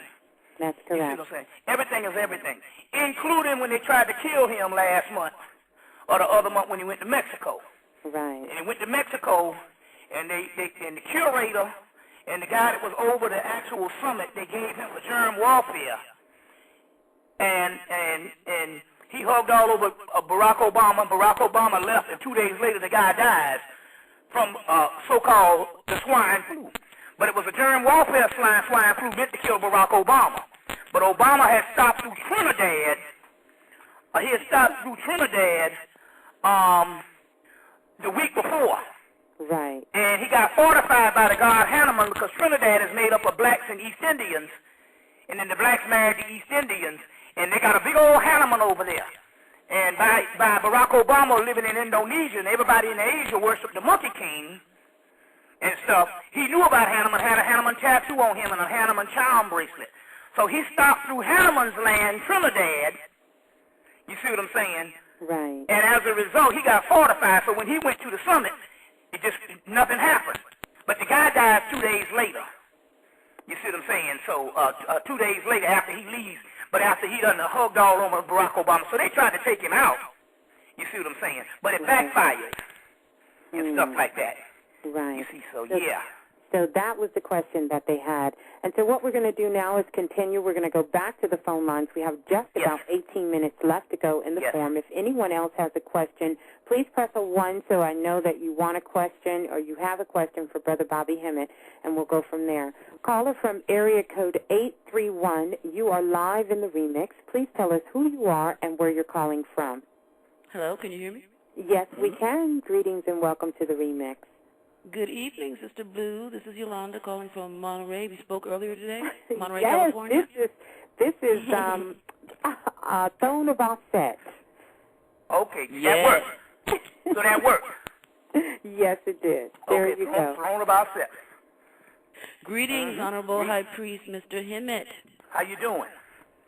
That's correct. You see what I'm saying? Everything is everything. Including when they tried to kill him last month, or the other month when he went to Mexico. Right. And he went to Mexico, and and the curator and the guy that was over the actual summit, they gave him a germ warfare. And he hugged all over Barack Obama. Barack Obama left, and 2 days later the guy dies from so-called the swine flu. But it was a germ warfare swine flu meant to kill Barack Obama. But Obama had stopped through Trinidad. The week before. Right. And he got fortified by the god Hemmitt because Trinidad is made up of blacks and East Indians. And then the blacks married the East Indians. And they got a big old Hemmitt over there. And by Barack Obama living in Indonesia, and everybody in Asia worshiped the Monkey King and stuff, he knew about Hemmitt, had a Hemmitt tattoo on him and a Hemmitt charm bracelet. So he stopped through Hemmitt's land, Trinidad. You see what I'm saying? Right. And as a result, he got fortified. So when he went to the summit, nothing happened. But the guy died 2 days later. You see what I'm saying? So 2 days later after he leaves, but after he done hugged all over Barack Obama. So they tried to take him out. You see what I'm saying? But it backfired and stuff like that. Right. You see, so yeah. So that was the question that they had. And so what we're going to do now is continue. We're going to go back to the phone lines. We have just about 18 minutes left to go in the form. If anyone else has a question, please press a 1 so I know that you want a question or you have a question for Brother Bobby Hemmitt, and we'll go from there. Caller from area code 831, you are live in the remix. Please tell us who you are and where you're calling from. Hello, can you hear me? Yes, we can. Greetings and welcome to the remix. Good evening, Sister Blue. This is Yolanda calling from Monterey. We spoke earlier today, Monterey, yes, California. This is Throne of Offset. Okay, yes. that worked. So that worked. Yes, it did. There okay, you go. Throne of Offset. Greetings, Honorable High Priest, Mr. Hemmitt. How you doing?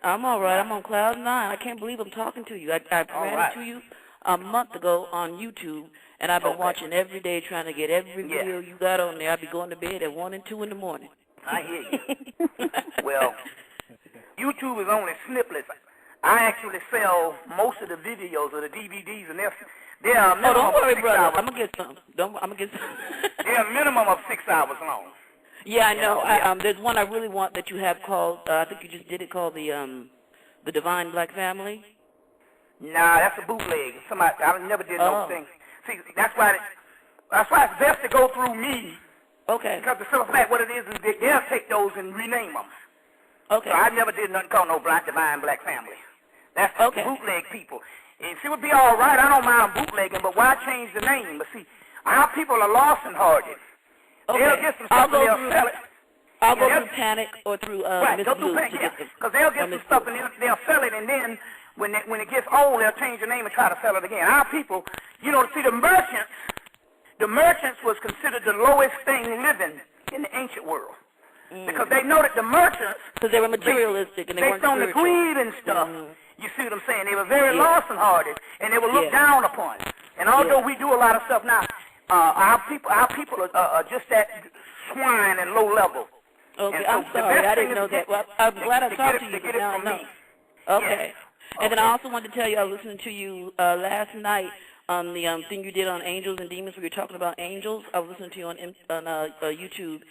I'm all right. I'm on cloud 9. I can't believe I'm talking to you. I ran right. into you a month ago on YouTube, and I've been watching every day trying to get every video you got on there. I'll be going to bed at 1 and 2 in the morning. I hear you. Well, YouTube is only snippets. I actually sell most of the videos or the DVDs, and they're a minimum don't worry, of 6 brother. hours. I'm gonna get some. I'm gonna get some. They're a minimum of 6 hours long. Yeah, I know. There's one I really want that you have called. I think you just did it, called the Divine Black Family. Nah, that's a bootleg. I never did no thing. See, that's why it's best to go through me. Okay. Because the simple fact, what it is they'll take those and rename them. Okay. So I never did nothing called no Divine Black Family. That's bootleg people. And see, it would be all right. I don't mind bootlegging, but why change the name? But see, our people are lost and hearted. Okay. They'll get some stuff and they'll sell it. I'll go through Panic or through Miss Blue. Because they'll get some stuff and they'll sell it, and then when it gets old, they'll change the name and try to sell it again. Our people, see, the merchants was considered the lowest thing living in the ancient world. Because they know that the merchants, because they were materialistic and they weren't based on the greed and stuff, you see what I'm saying? They were very lost and hearted, and they were looked down upon. And although we do a lot of stuff now, our people are just that swine and low level. Okay, so I'm sorry, I didn't know that. Well, I'm glad I talked to you, but now I know. Okay. And then I also wanted to tell you, I was listening to you last night on the thing you did on angels and demons, where you were talking about angels. I was listening to you on YouTube,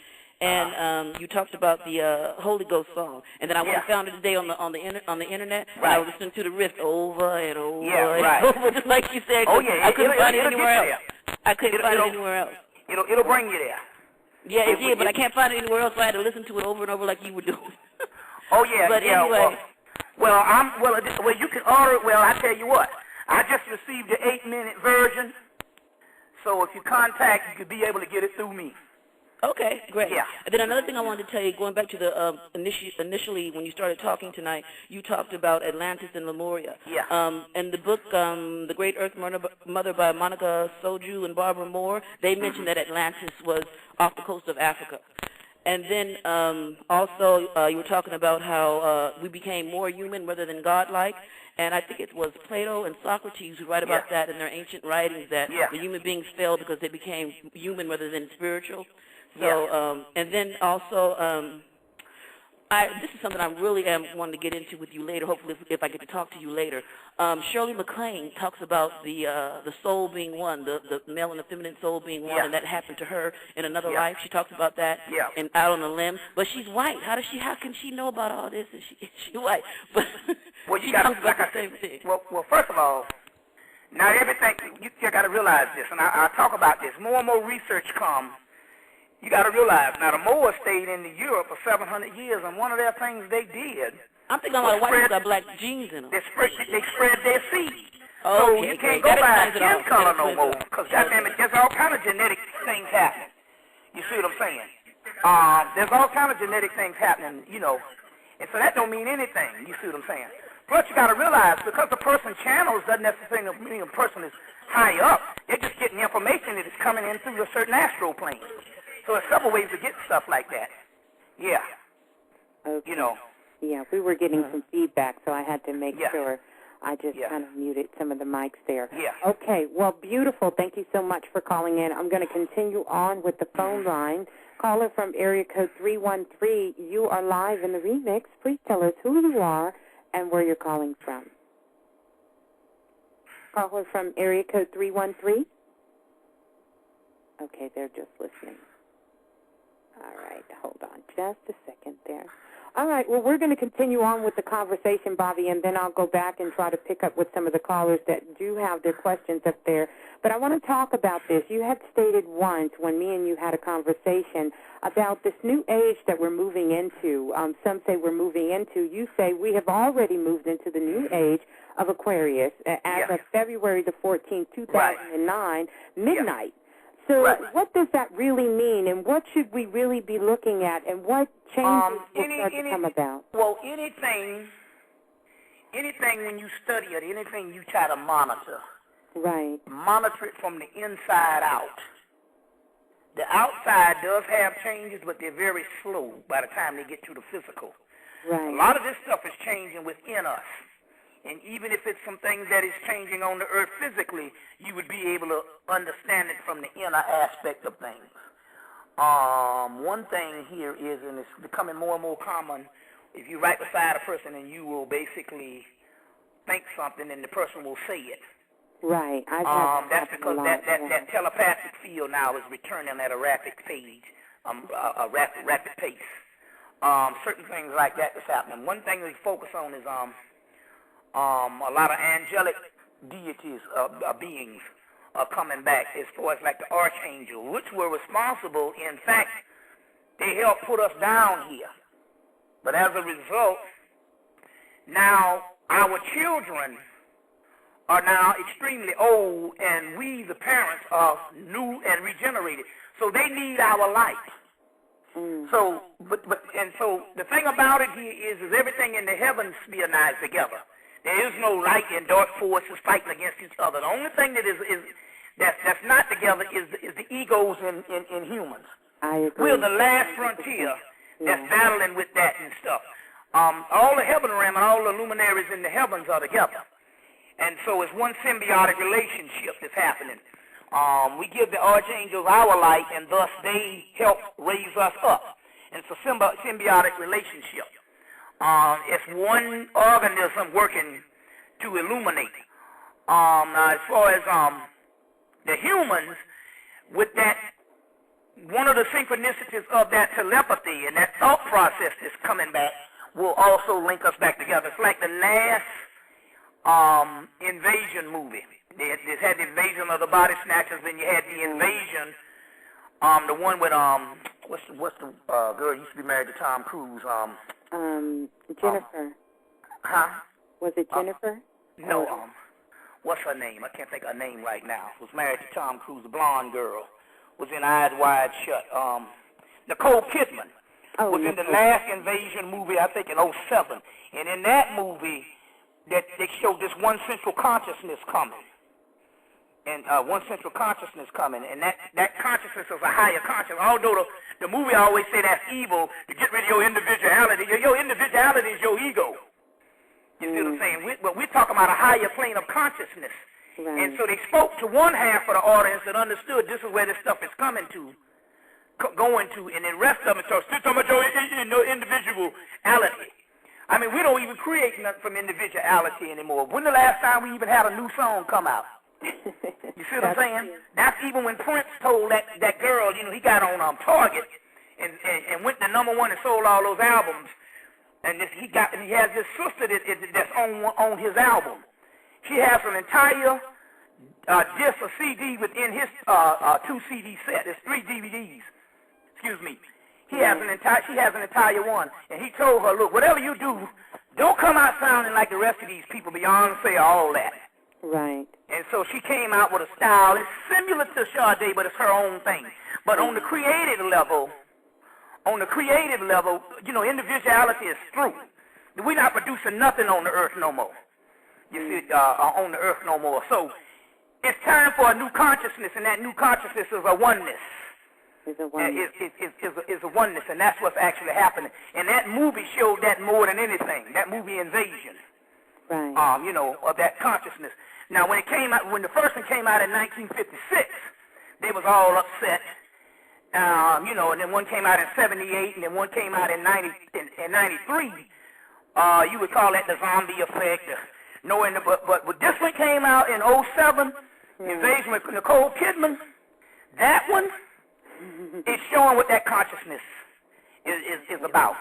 and you talked about the Holy Ghost song. And then I went and found it today on the internet, and I was listening to the riff over and over and over, just like you said. I couldn't find it anywhere else. I couldn't find it anywhere else. It'll bring you there. Yeah, it did, but I can't find it anywhere else, so I had to listen to it over and over like you were doing. Oh yeah, but anyway. Well, you can order it. Well, I tell you what, I just received the 8-minute version, so if you contact, you could be able to get it through me. Okay, great. Yeah. And then another thing I wanted to tell you, going back to the initially when you started talking tonight, you talked about Atlantis and Lemuria. Yeah. And the book, The Great Earth Mother by Monica Soju and Barbara Moore, they mentioned that Atlantis was off the coast of Africa. And then also you were talking about how we became more human rather than godlike. And I think it was Plato and Socrates who write about that in their ancient writings, that the human beings fell because they became human rather than spiritual. So, and then also, this is something I really am wanting to get into with you later, hopefully if I get to talk to you later. Shirley MacLaine talks about the soul being one, the male and the feminine soul being one, and that happened to her in another life. She talks about that and out on a limb. But she's white. How can she know about all this? Is she white? But she talks about the same thing. Well, first of all, now everything, you got to realize this, and I talk about this. More and more research comes. You got to realize, now the Moors stayed in Europe for 700 years, and one of their things they did. I'm thinking a lot of white people got black genes in them. They spread their seed. Oh, so you can't go by skin color no more, because there's all kind of genetic things happening. You see what I'm saying? There's all kind of genetic things happening, and so that don't mean anything. You see what I'm saying? Plus, you got to realize, because the person channels doesn't necessarily mean a person is high up. They're just getting information that is coming in through a certain astral plane. So there's several ways to get stuff like that. Yeah. Okay. Yeah, we were getting some feedback, so I had to make sure I just kind of muted some of the mics there. Yeah. Okay, well, beautiful. Thank you so much for calling in. I'm going to continue on with the phone line. Caller from area code 313, you are live in the remix. Please tell us who you are and where you're calling from. Caller from area code 313? Okay, they're just listening. All right, hold on just a second there. All right, well, we're going to continue on with the conversation, Bobby, and then I'll go back and try to pick up with some of the callers that do have their questions up there. But I want to talk about this. You had stated once when me and you had a conversation about this new age that we're moving into. Some say we're moving into. You say we have already moved into the new age of Aquarius as of February the 14th, 2009, midnight. So what does that really mean, and what should we really be looking at, and what changes will start to come about? Well, anything when you study it, anything you try to monitor, monitor it from the inside out. The outside does have changes, but they're very slow by the time they get to the physical. A lot of this stuff is changing within us. And even if it's some things that is changing on the earth physically, you would be able to understand it from the inner aspect of things. One thing here is, and it's becoming more and more common, if you're right beside a person and you will basically think something and the person will say it. Right. That's because that telepathic field now is returning at a rapid pace, a rapid pace. Certain things like that is happening. One thing we focus on is a lot of angelic deities, beings are coming back as far as like the archangel, which were responsible. In fact, they helped put us down here. But as a result, now our children are now extremely old, and we, the parents, are new and regenerated. So they need our light. So the thing about it here is everything in the heavens spionize together. There is no light and dark forces fighting against each other. The only thing that's not together is the egos in humans. I agree. We're the last frontier that's battling with that and stuff. All the heaven realm and all the luminaries in the heavens are together. And so it's one symbiotic relationship that's happening. We give the archangels our light, and thus they help raise us up. And it's a symbiotic relationship. It's one organism working to illuminate. Now, as far as the humans, with that, one of the synchronicities of that telepathy and that thought process that's coming back will also link us back together. It's like the last invasion movie. They had the invasion of the body snatchers, then you had the invasion, the one with what's the girl used to be married to Tom Cruise? Jennifer. Was it Jennifer? No, what's her name? I can't think of her name right now. Was married to Tom Cruise, the blonde girl. Was in Eyes Wide Shut. Nicole Kidman was in the last invasion movie, I think in 2007. And in that movie, that they showed this one central consciousness coming. And one central consciousness coming. And that consciousness is a higher consciousness. Although the movie always say that's evil to get rid of your individuality. Your individuality is your ego. You see what I'm saying? But we're talking about a higher plane of consciousness. And so they spoke to one half of the audience that understood this is where this stuff is coming to, going to, and then the rest of them are still talking about your individuality. I mean, we don't even create nothing from individuality anymore. When the last time we even had a new song come out? You see what I'm saying? That's even when Prince told that girl, he got on Target and went to #1 and sold all those albums. And he has this sister that's on his album. She has an entire disc or CD within his 2 CD set. There's 3 DVDs. Excuse me. She has an entire one. And he told her, look, whatever you do, don't come out sounding like the rest of these people, Beyonce, all that. Right. And so she came out with a style. It's similar to Sade, but it's her own thing. But on the creative level, individuality is through. We're not producing nothing on the earth no more. You see, on the earth no more. So it's time for a new consciousness, and that new consciousness is a oneness. Is a oneness, and that's what's actually happening. And that movie showed that more than anything. That movie Invasion. Right. Of that consciousness. Now, when the first one came out in 1956, they was all upset. And then one came out in 78, and then one came out in 93. You would call that the zombie effect. But this one came out in 2007, Invasion with Nicole Kidman. That one is showing what that consciousness is about.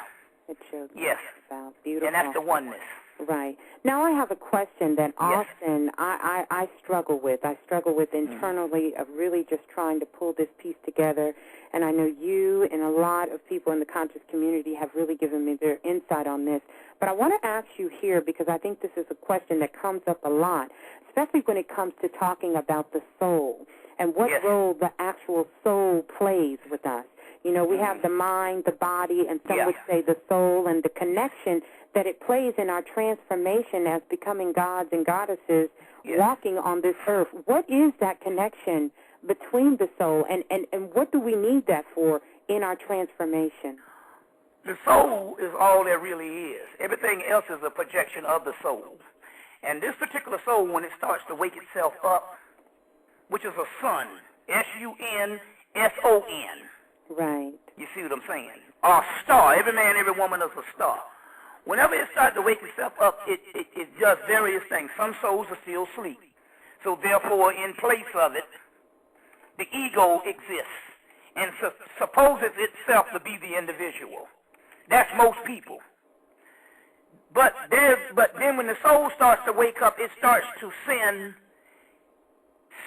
It shows. Yes. About. Beautiful. And that's the oneness. Right. Now I have a question that often I struggle with. I struggle with internally of really just trying to pull this piece together. And I know you and a lot of people in the conscious community have really given me their insight on this. But I want to ask you here, because I think this is a question that comes up a lot, especially when it comes to talking about the soul and what role the actual soul plays with us. You know, we have the mind, the body, and some would say the soul, and the connection that it plays in our transformation as becoming gods and goddesses walking on this earth. What is that connection between the soul, and what do we need that for in our transformation? The soul is all there really is. Everything else is a projection of the soul. And this particular soul, when it starts to wake itself up, which is a sun, S-U-N-S-O-N. Right. You see what I'm saying? Or a star. Every man, every woman is a star. Whenever it starts to wake itself up, it does various things. Some souls are still asleep. So therefore, in place of it, the ego exists and supposes itself to be the individual. That's most people. But then when the soul starts to wake up, it starts to send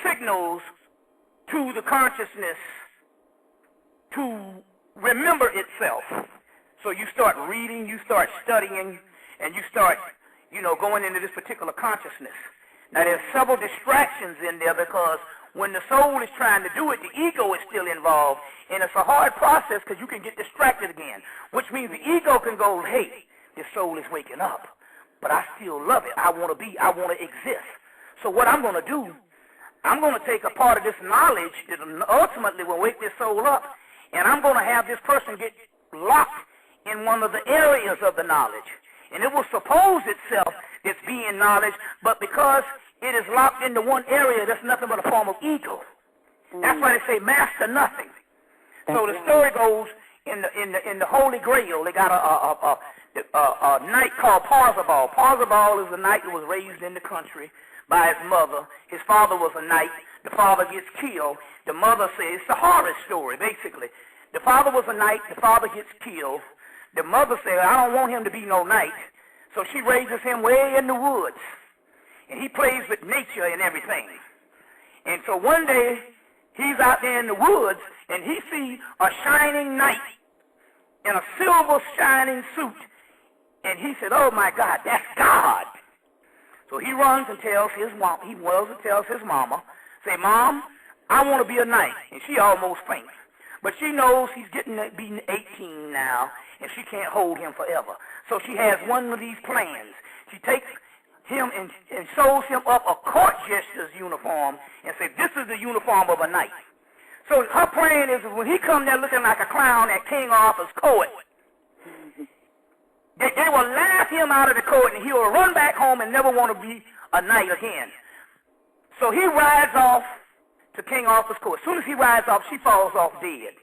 signals to the consciousness to remember itself. So you start reading, you start studying, and you start, going into this particular consciousness. Now, there's several distractions in there because when the soul is trying to do it, the ego is still involved, and it's a hard process because you can get distracted again, which means the ego can go, hey, this soul is waking up, but I still love it. I want to exist. So what I'm going to do, I'm going to take a part of this knowledge that ultimately will wake this soul up, and I'm going to have this person get locked in one of the areas of the knowledge. And it will suppose itself as being knowledge, but because it is locked into one area, that's nothing but a form of ego. That's why they say master nothing. So the story goes in the Holy Grail. They got a knight called Parzival. Parzival is a knight that was raised in the country by his mother. His father was a knight. The father gets killed. The mother says, it's a horror story, basically. The father was a knight. The father gets killed. The mother said, I don't want him to be no knight. So she raises him way in the woods. And he plays with nature and everything. And so one day, he's out there in the woods, and he sees a shining knight in a silver shining suit. And he said, oh my God, that's God. So he runs and tells his mom, tells his mama, say, Mom, I want to be a knight. And she almost faints. But she knows he's getting to be 18 now, and she can't hold him forever. So she has one of these plans. She takes him and sews him up a court jester's uniform and says, this is the uniform of a knight. So her plan is when he comes there looking like a clown at King Arthur's court, they will laugh him out of the court, and he will run back home and never want to be a knight again. So he rides off to King Arthur's court. As soon as he rides off, she falls off dead.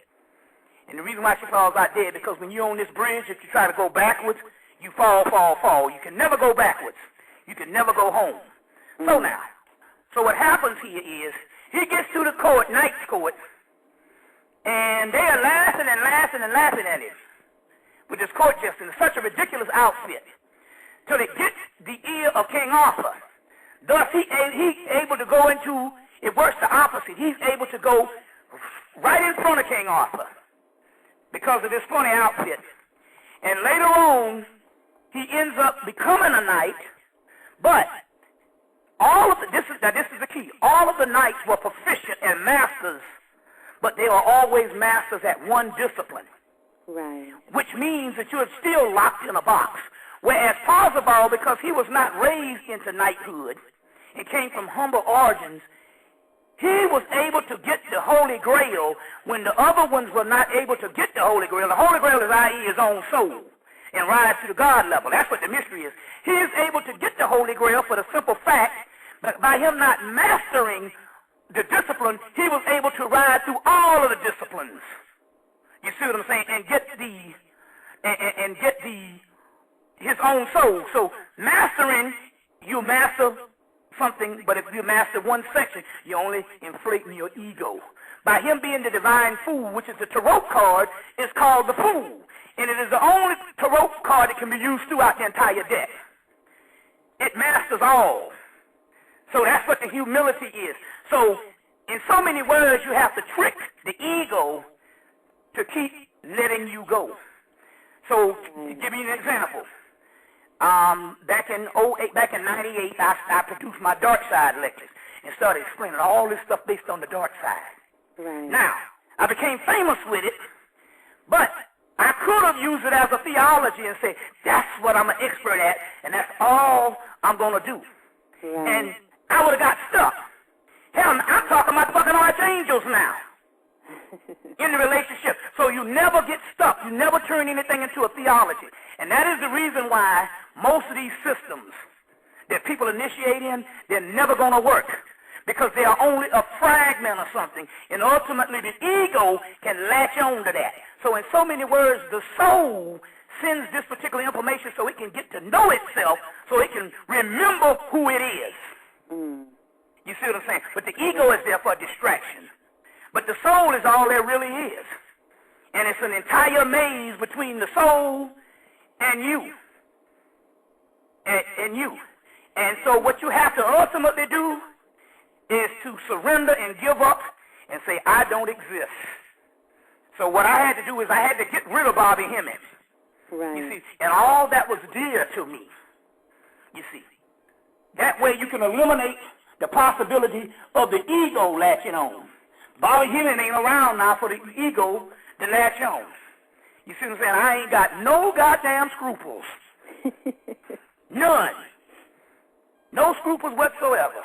And the reason why she falls out dead, because when you're on this bridge, if you try to go backwards, you fall. You can never go backwards. You can never go home. So what happens here is, he gets to the court, knight's court, and they are laughing and laughing and laughing at him with this court jester in such a ridiculous outfit, till it gets the ear of King Arthur. Thus, he's able to go into, it works the opposite. He's able to go right in front of King Arthur because of this funny outfit. And later on, he ends up becoming a knight, but this is the key. All of the knights were proficient and masters, but they are always masters at one discipline. Right. Which means that you're still locked in a box. Whereas Parzival, because he was not raised into knighthood and came from humble origins, he was able to get the Holy Grail when the other ones were not able to get the Holy Grail. The Holy Grail is, i.e., his own soul, and rise to the God level. That's what the mystery is. He is able to get the Holy Grail for the simple fact that by him not mastering the discipline, he was able to ride through all of the disciplines. You see what I'm saying? And get his own soul. So mastering, you master something, but if you master one section, you're only inflating your ego. By him being the divine fool, which is the tarot card, is called the fool. And it is the only tarot card that can be used throughout the entire deck. It masters all. So that's what the humility is. So in so many words, you have to trick the ego to keep letting you go. So to give you an example, back in 98, I produced my dark side lectures and started explaining all this stuff based on the dark side. Right. Now, I became famous with it, but I could have used it as a theology and say, that's what I'm an expert at, and that's all I'm going to do. Right. And I would have got stuck. Hell, I'm talking about fucking archangels now in the relationship. So you never get stuck. You never turn anything into a theology. And that is the reason why most of these systems that people initiate in, they're never going to work, because they are only a fragment of something. And ultimately, the ego can latch on to that. So in so many words, the soul sends this particular information so it can get to know itself, so it can remember who it is. Mm. You see what I'm saying? But the ego is there for distraction. But the soul is all there really is. And it's an entire maze between the soul and you. And you. And so what you have to ultimately do is to surrender and give up and say, I don't exist. So what I had to do is I had to get rid of Bobby Hemmitt. Right. You see, and all that was dear to me. You see. That way you can eliminate the possibility of the ego latching on. Bobby Hemmitt ain't around now for the ego to latch on. You see what I'm saying? I ain't got no goddamn scruples. None. No scruples whatsoever.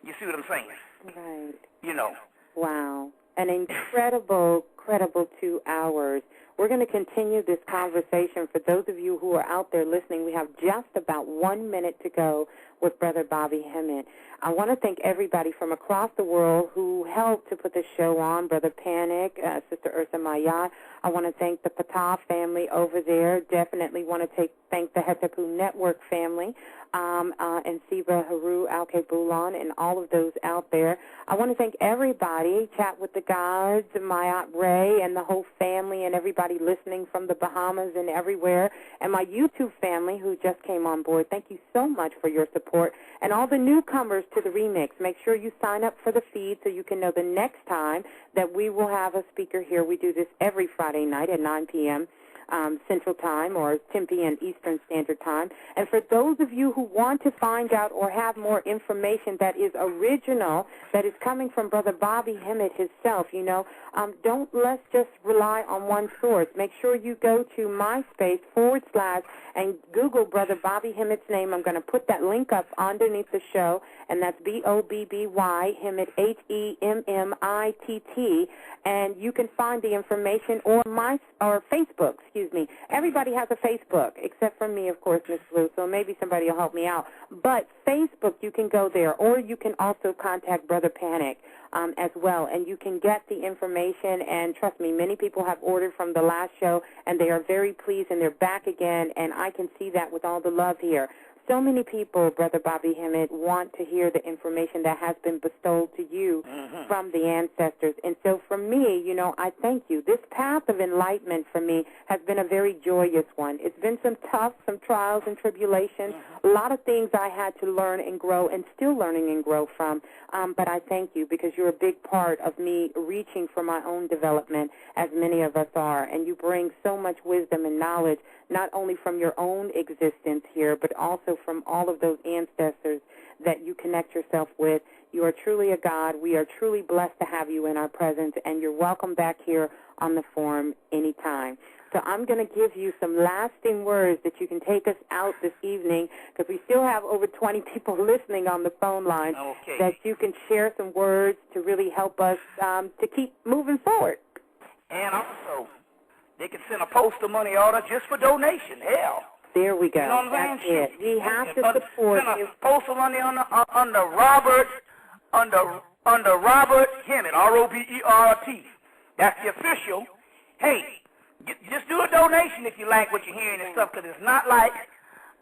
You see what I'm saying? Right. You know. Wow. An incredible 2 hours. We're going to continue this conversation. For those of you who are out there listening, we have just about 1 minute to go with Brother Bobby Hemmitt. I want to thank everybody from across the world who helped to put this show on, Brother Panic, Sister Ursa Mayat. I want to thank the Patah family over there. Definitely want to thank the Hetapu Network family, and Siba Haru, Alke Bulan, and all of those out there. I want to thank everybody, Chat with the Gods, Mayat Ray, and the whole family, and everybody listening from the Bahamas and everywhere, and my YouTube family who just came on board. Thank you so much for your support. And all the newcomers to the remix, make sure you sign up for the feed so you can know the next time that we will have a speaker here. We do this every Friday night at 9 p.m. Central Time or 10 p.m. Eastern Standard Time. And for those of you who want to find out or have more information that is original, that is coming from Brother Bobby Hemmitt himself, let's just rely on one source. Make sure you go to MySpace / and Google Brother Bobby Hemmitt's name. I'm going to put that link up underneath the show, and that's B-O-B-B-Y, Hemmitt, H-E-M-M-I-T-T, and you can find the information or Facebook, Everybody has a Facebook, except for me, of course, Miss Blue, so maybe somebody will help me out. But Facebook, you can go there, or you can also contact Brother Panic as well, and you can get the information, and trust me, many people have ordered from the last show, and they are very pleased, and they're back again, and I can see that with all the love here. So many people, Brother Bobby Hemmitt, want to hear the information that has been bestowed to you from the ancestors. And so for me, I thank you. This path of enlightenment for me has been a very joyous one. It's been some trials and tribulations, a lot of things I had to learn and grow and still learning and grow from. But I thank you because you're a big part of me reaching for my own development, as many of us are. And you bring so much wisdom and knowledge, not only from your own existence here, but also from all of those ancestors that you connect yourself with. You are truly a God. We are truly blessed to have you in our presence, and you're welcome back here on the forum anytime. So I'm going to give you some lasting words that you can take us out this evening, because we still have over 20 people listening on the phone line, that you can share some words to really help us to keep moving forward. And also, they can send a postal money order just for donation. Hell. There we go. You know what I'm That's saying? it. We have to support you. you. Postal money under Robert Hemmitt, R-O-B-E-R-T. That's the official. Hey, just do a donation if you like what you're hearing and stuff, because it's not like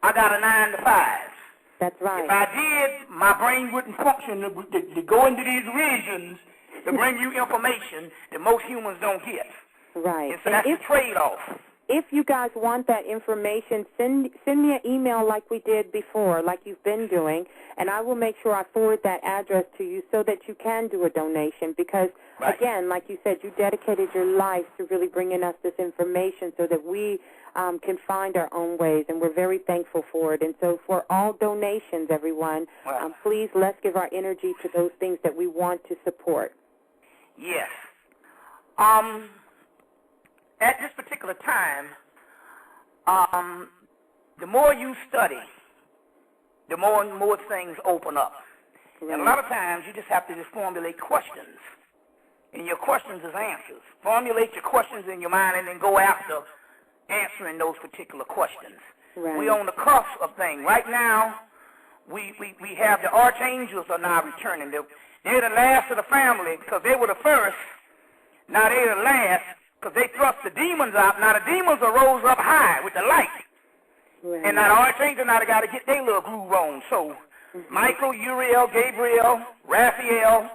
I got a 9 to 5. That's right. If I did, my brain wouldn't function to go into these regions to bring you information that most humans don't get. Right. And so that's the trade-off. if you guys want that information, send me an email like we did before, like you've been doing, and I will make sure I forward that address to you so that you can do a donation because, again, like you said, you dedicated your life to really bringing us this information so that we can find our own ways, and we're very thankful for it. And so for all donations, everyone, please let's give our energy to those things that we want to support. Yes. At this particular time, the more you study, the more and more things open up. Right. And a lot of times you just have to just formulate questions, and your questions is answers. Formulate your questions in your mind and then go after answering those particular questions. Right. We're on the cusp of things. Right now, we have the archangels are now returning. They're the last of the family because they were the first. Now they're the last because they thrust the demons out. Now the demons are rose up high with the light. Right. And now the archangels now they got to get their little groove on. So Michael, Uriel, Gabriel, Raphael,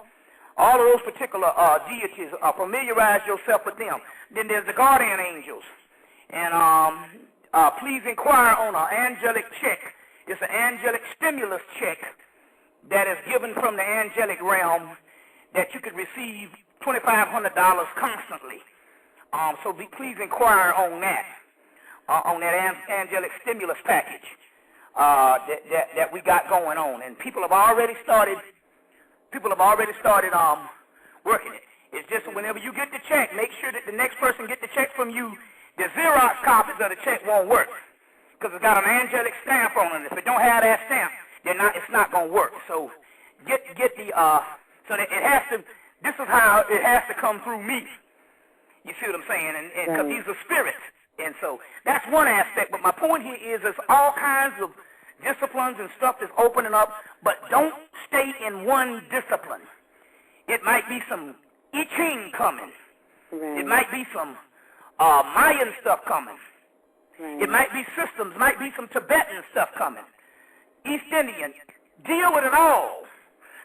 all of those particular deities, familiarize yourself with them. Then there's the guardian angels. And please inquire on an angelic check. It's an angelic stimulus check that is given from the angelic realm that you could receive $2,500 constantly. So please inquire on that angelic stimulus package that we got going on. And people have already started working it. It's just whenever you get the check, make sure that the next person get the check from you. The Xerox copies of the check won't work because it's got an angelic stamp on it. If it don't have that stamp, it's not going to work. So get the so that it has to. This is how it has to come through me. You see what I'm saying? And because these are spirits, and so that's one aspect. But my point here is there's all kinds of disciplines and stuff that's opening up, but don't stay in one discipline. It might be some I Ching coming. Right. It might be some Mayan stuff coming. Right. It might be systems, might be some Tibetan stuff coming. East Indian. Deal with it all.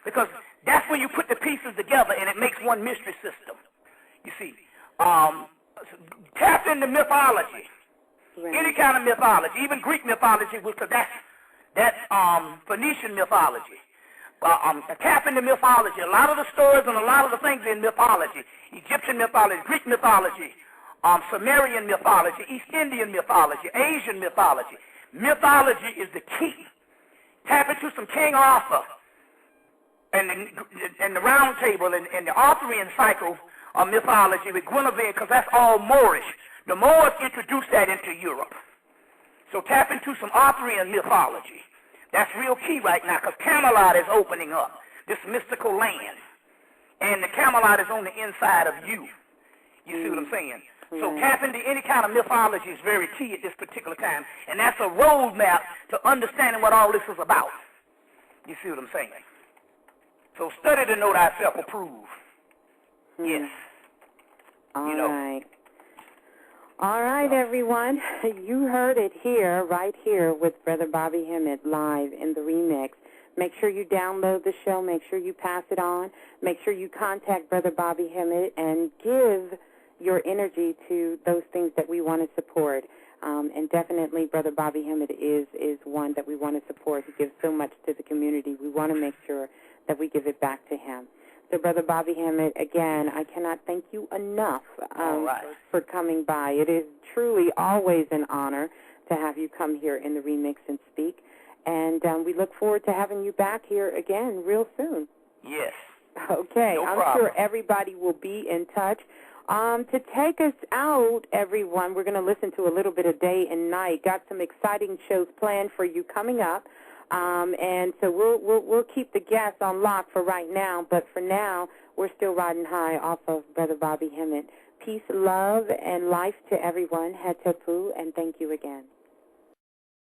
Because that's when you put the pieces together and it makes one mystery system. You see. Tap into mythology. Right. Any kind of mythology, even Greek mythology, because that's Phoenician mythology. Tap into mythology. A lot of the stories and a lot of the things in mythology. Egyptian mythology, Greek mythology, Sumerian mythology, East Indian mythology, Asian mythology. Mythology is the key. Tap into some King Arthur and the Round Table and the Arthurian cycle of mythology with Guinevere, because that's all Moorish. The Moors introduced that into Europe. So tap into some Arthurian mythology. That's real key right now, because Camelot is opening up, this mystical land. And the Camelot is on the inside of you. You see what I'm saying? So tap into any kind of mythology is very key at this particular time. And that's a roadmap to understanding what all this is about. You see what I'm saying? So study to know thyself, approve. Yes. All right. All right, everyone. You heard it here, right here, with Brother Bobby Hemmitt live in the remix. Make sure you download the show. Make sure you pass it on. Make sure you contact Brother Bobby Hemmitt and give your energy to those things that we want to support. And definitely Brother Bobby Hemmitt is one that we want to support. He gives so much to the community. We want to make sure that we give it back to him. So, Brother Bobby Hemmitt, again, I cannot thank you enough for coming by. It is truly always an honor to have you come here in the remix and speak. And we look forward to having you back here again real soon. Yes. Okay. No I'm problem. sure everybody will be in touch. To take us out, everyone, we're going to listen to a little bit of Day and Night. Got some exciting shows planned for you coming up. And so we'll keep the guests on lock for right now, but for now, we're still riding high off of Brother Bobby Hemmitt. Peace, love, and life to everyone. Hatapu, and thank you again.